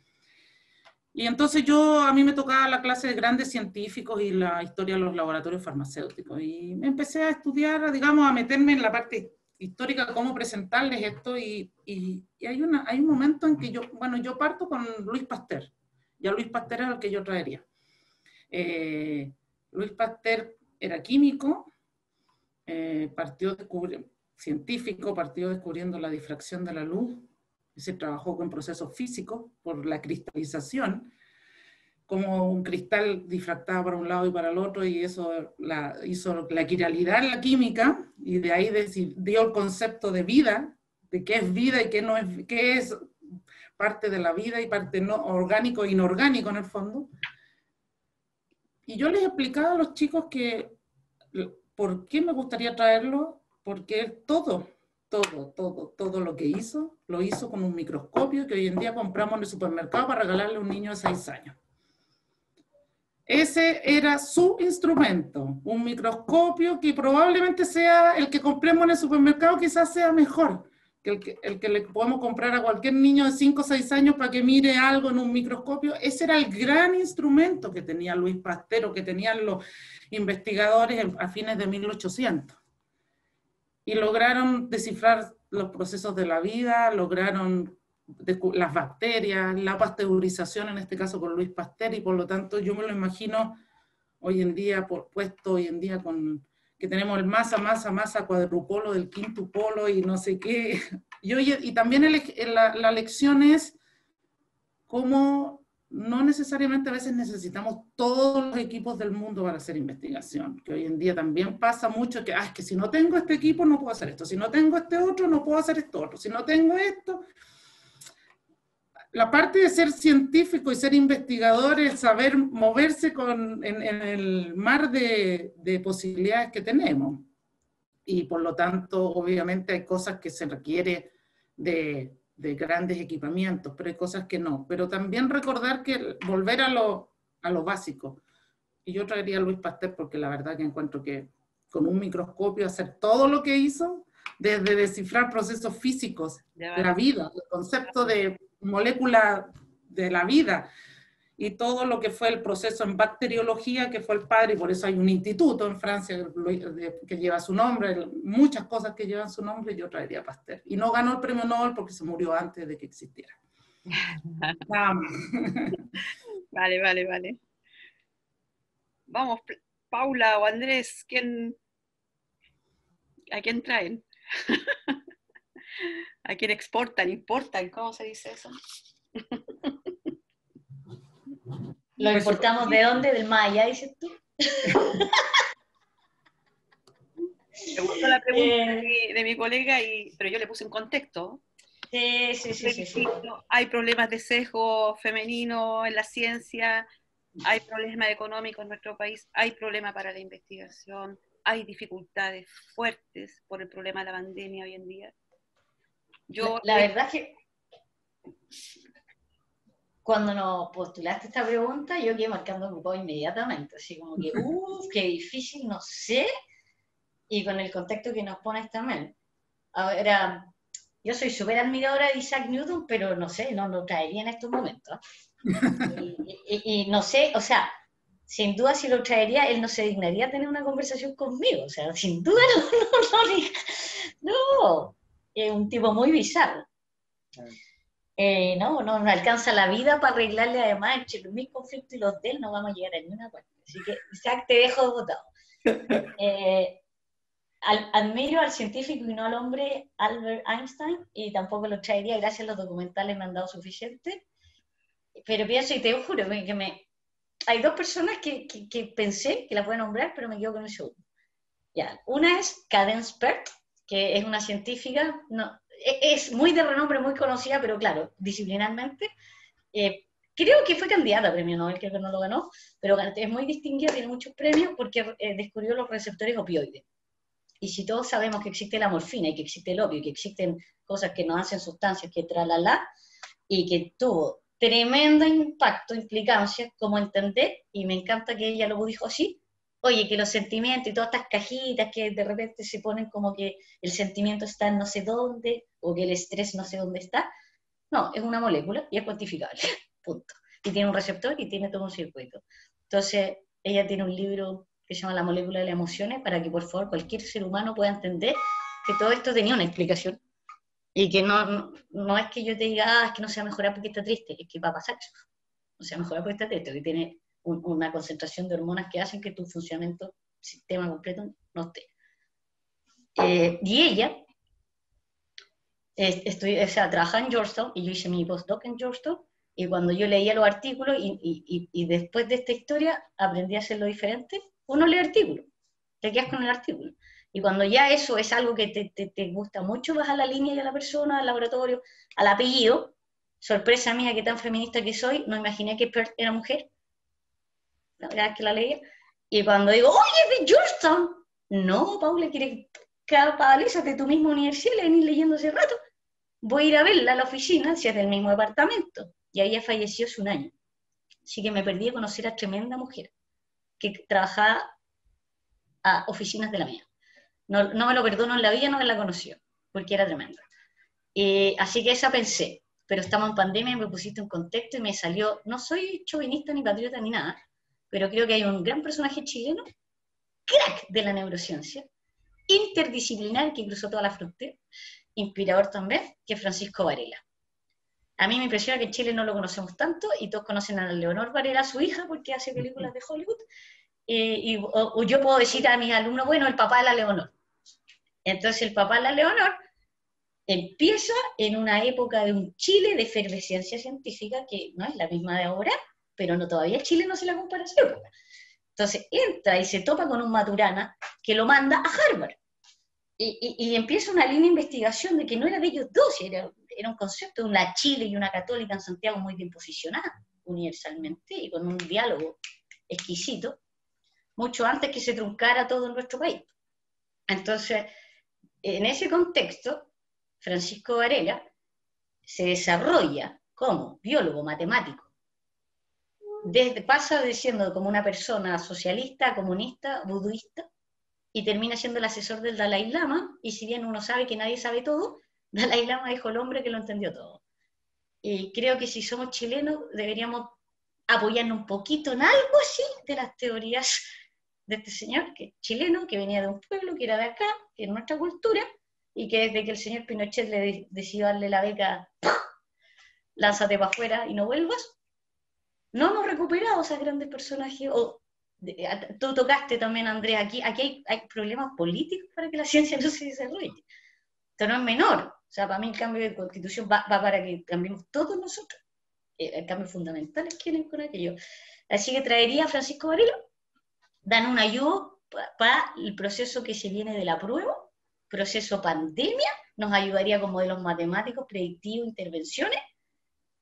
Y entonces a mí me tocaba la clase de grandes científicos y la historia de los laboratorios farmacéuticos. Y me empecé a estudiar, digamos, a meterme en la parte histórica, cómo presentarles esto. Y hay un momento en que yo parto con Luis Pasteur. Ya Luis Pasteur es el que yo traería. Luis Pasteur era químico, científico, partió descubriendo la difracción de la luz. Se trabajó con procesos físicos por la cristalización, como un cristal difractaba para un lado y para el otro, y eso hizo la quiralidad en la química, y de ahí dio el concepto de vida, de qué es vida y qué no es, qué es parte de la vida y parte no orgánico e inorgánico en el fondo. Y yo les explicaba a los chicos que por qué me gustaría traerlo, porque todo lo que hizo, lo hizo con un microscopio que hoy en día compramos en el supermercado para regalarle a un niño de 6 años. Ese era su instrumento, un microscopio que probablemente sea el que compremos en el supermercado, quizás sea mejor que el que le podemos comprar a cualquier niño de 5 o 6 años para que mire algo en un microscopio. Ese era el gran instrumento que tenía Luis Pasteur, o que tenían los investigadores a fines de 1800. Y lograron descifrar los procesos de la vida, lograron las bacterias, la pasteurización, en este caso con Luis Pasteur, y por lo tanto yo me lo imagino hoy en día, puesto hoy en día con que tenemos el masa cuadrupolo del quintupolo y no sé qué. Y también la lección es cómo no necesariamente a veces necesitamos todos los equipos del mundo para hacer investigación, que hoy en día también pasa mucho que, es que si no tengo este equipo no puedo hacer esto, si no tengo este otro no puedo hacer esto otro, si no tengo esto. La parte de ser científico y ser investigador es saber moverse en el mar de posibilidades que tenemos. Y por lo tanto, obviamente hay cosas que se requiere de grandes equipamientos, pero hay cosas que no. Pero también recordar que volver a lo básico. Y yo traería a Luis Pasteur porque la verdad que encuentro que con un microscopio hacer todo lo que hizo, desde descifrar procesos físicos de la vida, el concepto de molécula de la vida, y todo lo que fue el proceso en bacteriología, que fue el padre, y por eso hay un instituto en Francia que lleva su nombre, muchas cosas que llevan su nombre. Yo traería a Pasteur. Y no ganó el premio Nobel porque se murió antes de que existiera. Vale. Vamos, Paula o Andrés, ¿a quién traen? ¿A quién importan? ¿Cómo se dice eso? ¿Lo importamos de dónde? ¿Del más allá, dices tú? Me gustó la pregunta de mi colega, pero yo le puse un contexto. Sí. Hay problemas de sesgo femenino en la ciencia, hay problemas económicos en nuestro país, hay problemas para la investigación, hay dificultades fuertes por el problema de la pandemia hoy en día. La verdad es que cuando nos postulaste esta pregunta, yo quedé marcando mi voz inmediatamente, así como que, qué difícil, no sé, y con el contexto que nos pones también. Ahora, yo soy súper admiradora de Isaac Newton, pero no sé, no lo traería en estos momentos. Y no sé, o sea, sin duda si lo traería, él no se dignaría a tener una conversación conmigo, o sea, sin duda no, es un tipo muy bizarro. No alcanza la vida para arreglarle además entre mis conflictos y los de él, no vamos a llegar a ninguna parte. Así que, Isaac, te dejo votado. Admiro al científico y no al hombre Albert Einstein, y tampoco lo traería, gracias a los documentales me han dado suficiente, pero pienso, y te juro, hay dos personas que pensé que las voy a nombrar, pero me quedo con el segundo. Ya. Una es Cadence Pert, que es una científica, es muy de renombre, muy conocida, pero claro, disciplinarmente, creo que fue candidata a premio Nobel, creo que no lo ganó, pero es muy distinguida, tiene muchos premios porque descubrió los receptores opioides. Y si todos sabemos que existe la morfina y que existe el opio y que existen cosas que nos hacen sustancias que tralala, y que tuvo tremendo impacto, implicancia, como entender, y me encanta que ella lo dijo así, oye, que los sentimientos y todas estas cajitas que de repente se ponen como que el sentimiento está en no sé dónde, o que el estrés no sé dónde está, no, es una molécula y es cuantificable, punto. Y tiene un receptor y tiene todo un circuito. Entonces, ella tiene un libro que se llama La molécula de las emociones, para que por favor cualquier ser humano pueda entender que todo esto tenía una explicación. Y que no es que yo te diga, es que no se va a mejorar porque está triste, es que va a pasar eso. No se va a mejorar porque está triste, que tiene una concentración de hormonas que hacen que tu funcionamiento, sistema completo, no esté. Y ella trabajaba en Georgetown, y yo hice mi postdoc en Georgetown, y cuando yo leía los artículos, y después de esta historia aprendí a hacerlo diferente, uno lee artículos, te quedas con el artículo. Y cuando ya eso es algo que te gusta mucho, vas a la línea y a la persona, al laboratorio, al apellido. Sorpresa mía, que tan feminista que soy, no imaginé que Pearl era mujer, la verdad es que la leía. Y cuando digo, oye, es de Georgetown, no, Paula, ¿quieres cabalízate tu misma universidad? La venís leyendo hace rato. Voy a ir a verla a la oficina, si es del mismo departamento. Y ella falleció hace un año. Así que me perdí de conocer a tremenda mujer que trabajaba a oficinas de la mía. No me lo perdono en la vida no me la conoció, porque era tremenda. Así que esa pensé, pero estamos en pandemia y me pusiste un contexto y me salió, no soy chauvinista ni patriota ni nada, pero creo que hay un gran personaje chileno, crack de la neurociencia, interdisciplinar, que cruzó toda la frontera, inspirador también, que es Francisco Varela. A mí me impresiona que en Chile no lo conocemos tanto, y todos conocen a Leonor Varela, su hija, porque hace películas de Hollywood, o yo puedo decir a mis alumnos, bueno, el papá de la Leonor. Entonces el papá de la Leonor empieza en una época de un Chile de efervescencia científica que no es la misma de ahora, pero todavía Chile no se la compara a esa época. Entonces entra y se topa con un Maturana que lo manda a Harvard. Y empieza una línea de investigación de que no era de ellos dos, era un concepto de una Chile y una católica en Santiago muy bien posicionada universalmente y con un diálogo exquisito, mucho antes que se truncara todo en nuestro país. Entonces, en ese contexto, Francisco Varela se desarrolla como biólogo matemático. Pasa siendo como una persona socialista, comunista, buduista, y termina siendo el asesor del Dalai Lama, y si bien uno sabe que nadie sabe todo, Dalai Lama dijo el hombre que lo entendió todo. Y creo que si somos chilenos deberíamos apoyarnos un poquito en algo así de las teorías de este señor, que es chileno, que venía de un pueblo, que era de acá, que es nuestra cultura, y que desde que el señor Pinochet le decidió darle la beca, lánzate para afuera y no vuelvas, no hemos recuperado esos grandes personajes. Tú tocaste también, Andrés, aquí hay problemas políticos para que la ciencia no se desarrolle. Esto no es menor. O sea, para mí el cambio de constitución va para que cambiemos todos nosotros. Cambios fundamentales quieren con aquello. Así que traería a Francisco Varela, dan un ayuda para el proceso que se viene de la prueba, proceso pandemia, nos ayudaría con modelos matemáticos, predictivos, intervenciones,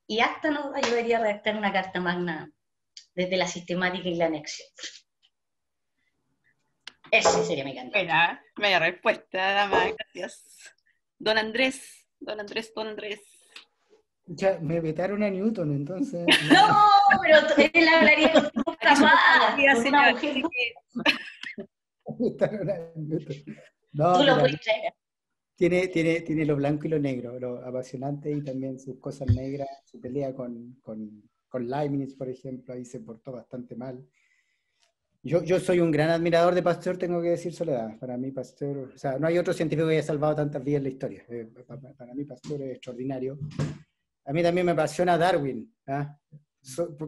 y hasta nos ayudaría a redactar una carta magna desde la sistemática y la anexión. Ese sería mi candidato. Buena, media respuesta, dama, gracias. Don Andrés. Ya, me vetaron a Newton, entonces. No, pero él hablaría con tu capaz. Vetaron a Newton. No, tú lo mira, puedes traer. Tiene lo blanco y lo negro, lo apasionante, y también sus cosas negras. Su pelea con Leibniz, por ejemplo, ahí se portó bastante mal. Yo soy un gran admirador de Pasteur, tengo que decir, Soledad. Para mí Pasteur, o sea, no hay otro científico que haya salvado tantas vidas en la historia. Para mí Pasteur es extraordinario. A mí también me apasiona Darwin, ¿ah?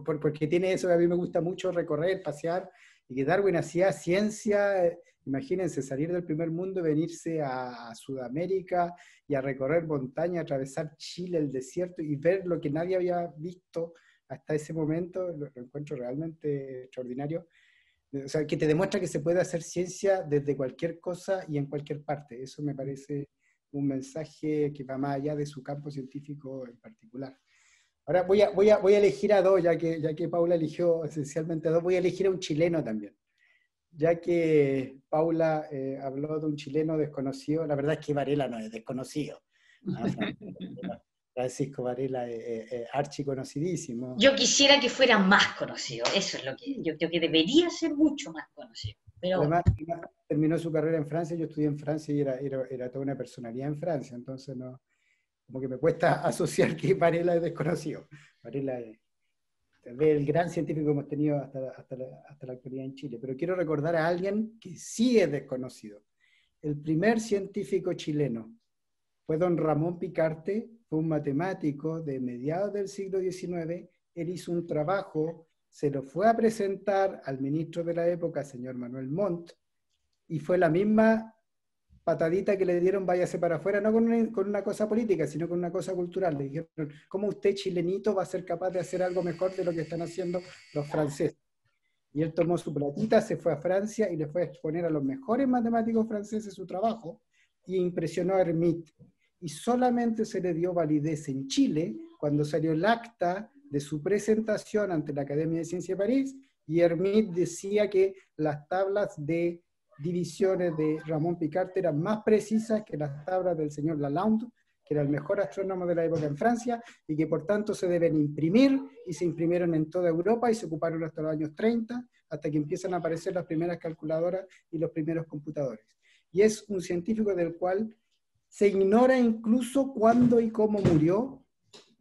Porque tiene eso que a mí me gusta mucho, recorrer, pasear, y que Darwin hacía ciencia, imagínense, salir del primer mundo, venirse a Sudamérica y a recorrer montaña, atravesar Chile, el desierto, y ver lo que nadie había visto hasta ese momento, lo encuentro realmente extraordinario. O sea, que te demuestra que se puede hacer ciencia desde cualquier cosa y en cualquier parte. Eso me parece un mensaje que va más allá de su campo científico en particular. Ahora voy a elegir a dos, ya que Paula eligió esencialmente a dos, voy a elegir a un chileno también. Ya que Paula habló de un chileno desconocido, la verdad es que Varela no es desconocido. ¿Ah? Francisco Varela es archiconocidísimo. Yo quisiera que fuera más conocido, eso es lo que yo creo que debería ser mucho más conocido. Pero Además, terminó su carrera en Francia, yo estudié en Francia y era toda una personalidad en Francia, entonces no, como que me cuesta asociar que Varela es desconocido. Varela es tal vez el gran científico que hemos tenido hasta la actualidad en Chile, pero quiero recordar a alguien que sí es desconocido. El primer científico chileno fue don Ramón Picarte, fue un matemático de mediados del siglo XIX. Él hizo un trabajo, se lo fue a presentar al ministro de la época, señor Manuel Montt, y fue la misma patadita que le dieron, váyase para afuera, no con una cosa política, sino con una cosa cultural. Le dijeron, ¿cómo usted, chilenito, va a ser capaz de hacer algo mejor de lo que están haciendo los franceses? Y él tomó su platita, se fue a Francia y le fue a exponer a los mejores matemáticos franceses su trabajo, y impresionó a Hermite. Y solamente se le dio validez en Chile cuando salió el acta de su presentación ante la Academia de Ciencias de París, y Hermite decía que las tablas de divisiones de Ramón Picarte eran más precisas que las tablas del señor Lalande, que era el mejor astrónomo de la época en Francia, y que por tanto se deben imprimir, y se imprimieron en toda Europa y se ocuparon hasta los años 30, hasta que empiezan a aparecer las primeras calculadoras y los primeros computadores. Y es un científico del cual se ignora incluso cuándo y cómo murió,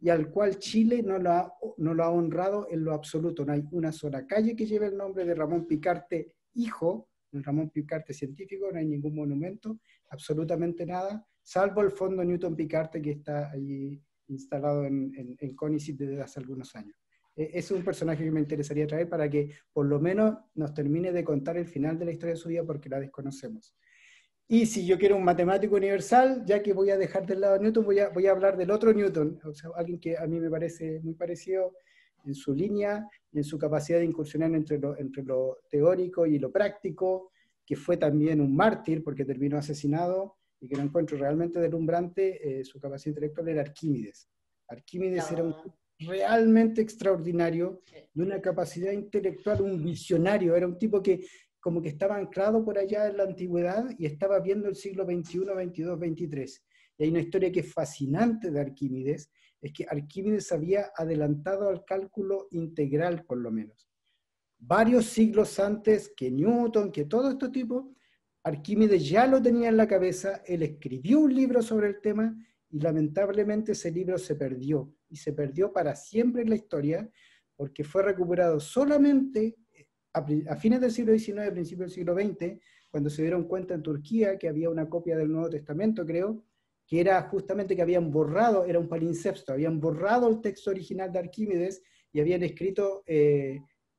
y al cual Chile no lo ha honrado en lo absoluto. No hay una sola calle que lleve el nombre de Ramón Picarte, hijo, Ramón Picarte científico, no hay ningún monumento, absolutamente nada, salvo el fondo Newton Picarte que está allí instalado en CONICET desde hace algunos años. Es un personaje que me interesaría traer para que por lo menos nos termine de contar el final de la historia de su vida, porque la desconocemos. Y si yo quiero un matemático universal, ya que voy a dejar del lado de Newton, voy a hablar del otro Newton, o sea, alguien que a mí me parece muy parecido en su línea y en su capacidad de incursionar entre lo teórico y lo práctico, que fue también un mártir porque terminó asesinado, y que lo encuentro realmente deslumbrante. Su capacidad intelectual era Arquímedes. Arquímedes era un realmente extraordinario, de una capacidad intelectual, un visionario, era un tipo que como que estaba anclado por allá en la antigüedad y estaba viendo el siglo XXI, XXII, XXIII. Y hay una historia que es fascinante de Arquímedes, es que Arquímedes había adelantado al cálculo integral, por lo menos. Varios siglos antes que Newton, que todo este tipo, Arquímedes ya lo tenía en la cabeza, él escribió un libro sobre el tema, y lamentablemente ese libro se perdió, y se perdió para siempre en la historia, porque fue recuperado solamente a fines del siglo XIX, principios del siglo XX, cuando se dieron cuenta en Turquía que había una copia del Nuevo Testamento, creo, que era justamente que habían borrado, era un palimpsesto, habían borrado el texto original de Arquímedes y habían escrito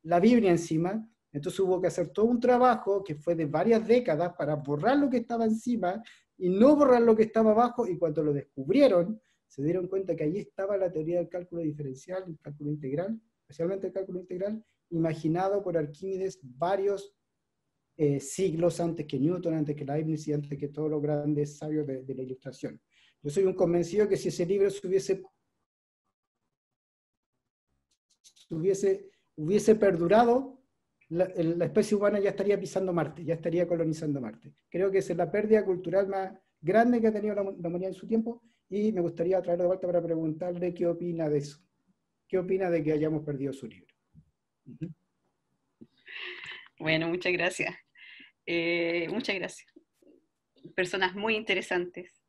la Biblia encima. Entonces hubo que hacer todo un trabajo que fue de varias décadas para borrar lo que estaba encima y no borrar lo que estaba abajo, y cuando lo descubrieron, se dieron cuenta que ahí estaba la teoría del cálculo diferencial, el cálculo integral, especialmente el cálculo integral, imaginado por Arquímedes varios siglos antes que Newton, antes que Leibniz y antes que todos los grandes sabios de la Ilustración. Yo soy un convencido que si ese libro hubiese perdurado, la especie humana ya estaría pisando Marte, ya estaría colonizando Marte. Creo que esa es la pérdida cultural más grande que ha tenido la humanidad en su tiempo, y me gustaría traerlo de vuelta para preguntarle qué opina de eso. ¿Qué opina de que hayamos perdido su libro? Bueno, muchas gracias. Muchas gracias. Personas muy interesantes.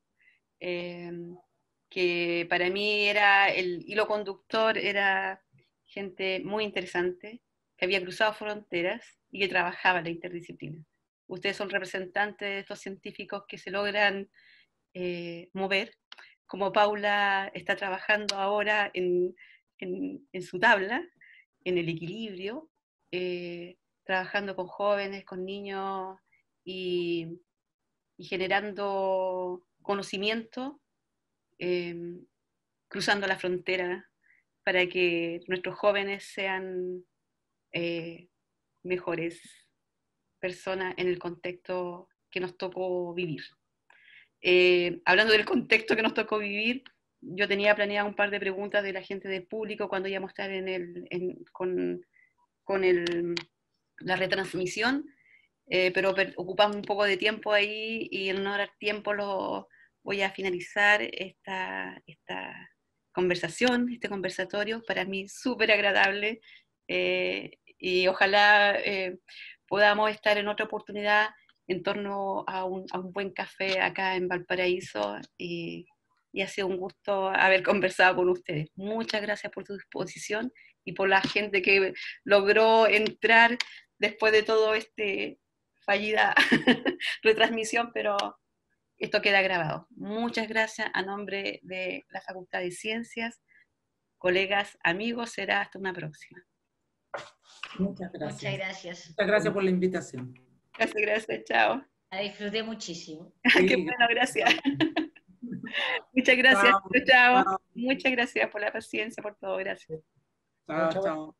Que para mí era el hilo conductor, era gente muy interesante, que había cruzado fronteras, y que trabajaba la interdisciplina. Ustedes son representantes de estos científicos que se logran mover, como Paula está trabajando ahora en su tabla, en el equilibrio, trabajando con jóvenes, con niños y generando conocimiento, cruzando la frontera para que nuestros jóvenes sean mejores personas en el contexto que nos tocó vivir. Hablando del contexto que nos tocó vivir, yo tenía planeado un par de preguntas de la gente del público cuando íbamos a estar con la retransmisión, pero ocupamos un poco de tiempo ahí y en no dar tiempo voy a finalizar esta conversación, este conversatorio, para mí súper agradable, y ojalá podamos estar en otra oportunidad en torno a un buen café acá en Valparaíso, y ha sido un gusto haber conversado con ustedes. Muchas gracias por tu disposición y por la gente que logró entrar después de todo fallida retransmisión, pero esto queda grabado. Muchas gracias a nombre de la Facultad de Ciencias, colegas, amigos, será hasta una próxima. Muchas gracias. Muchas gracias. Muchas gracias por la invitación. Gracias, chao. La disfruté muchísimo. Sí. Qué bueno, gracias. Muchas gracias, chao. Muchas gracias por la paciencia, por todo, gracias. Chao, chao.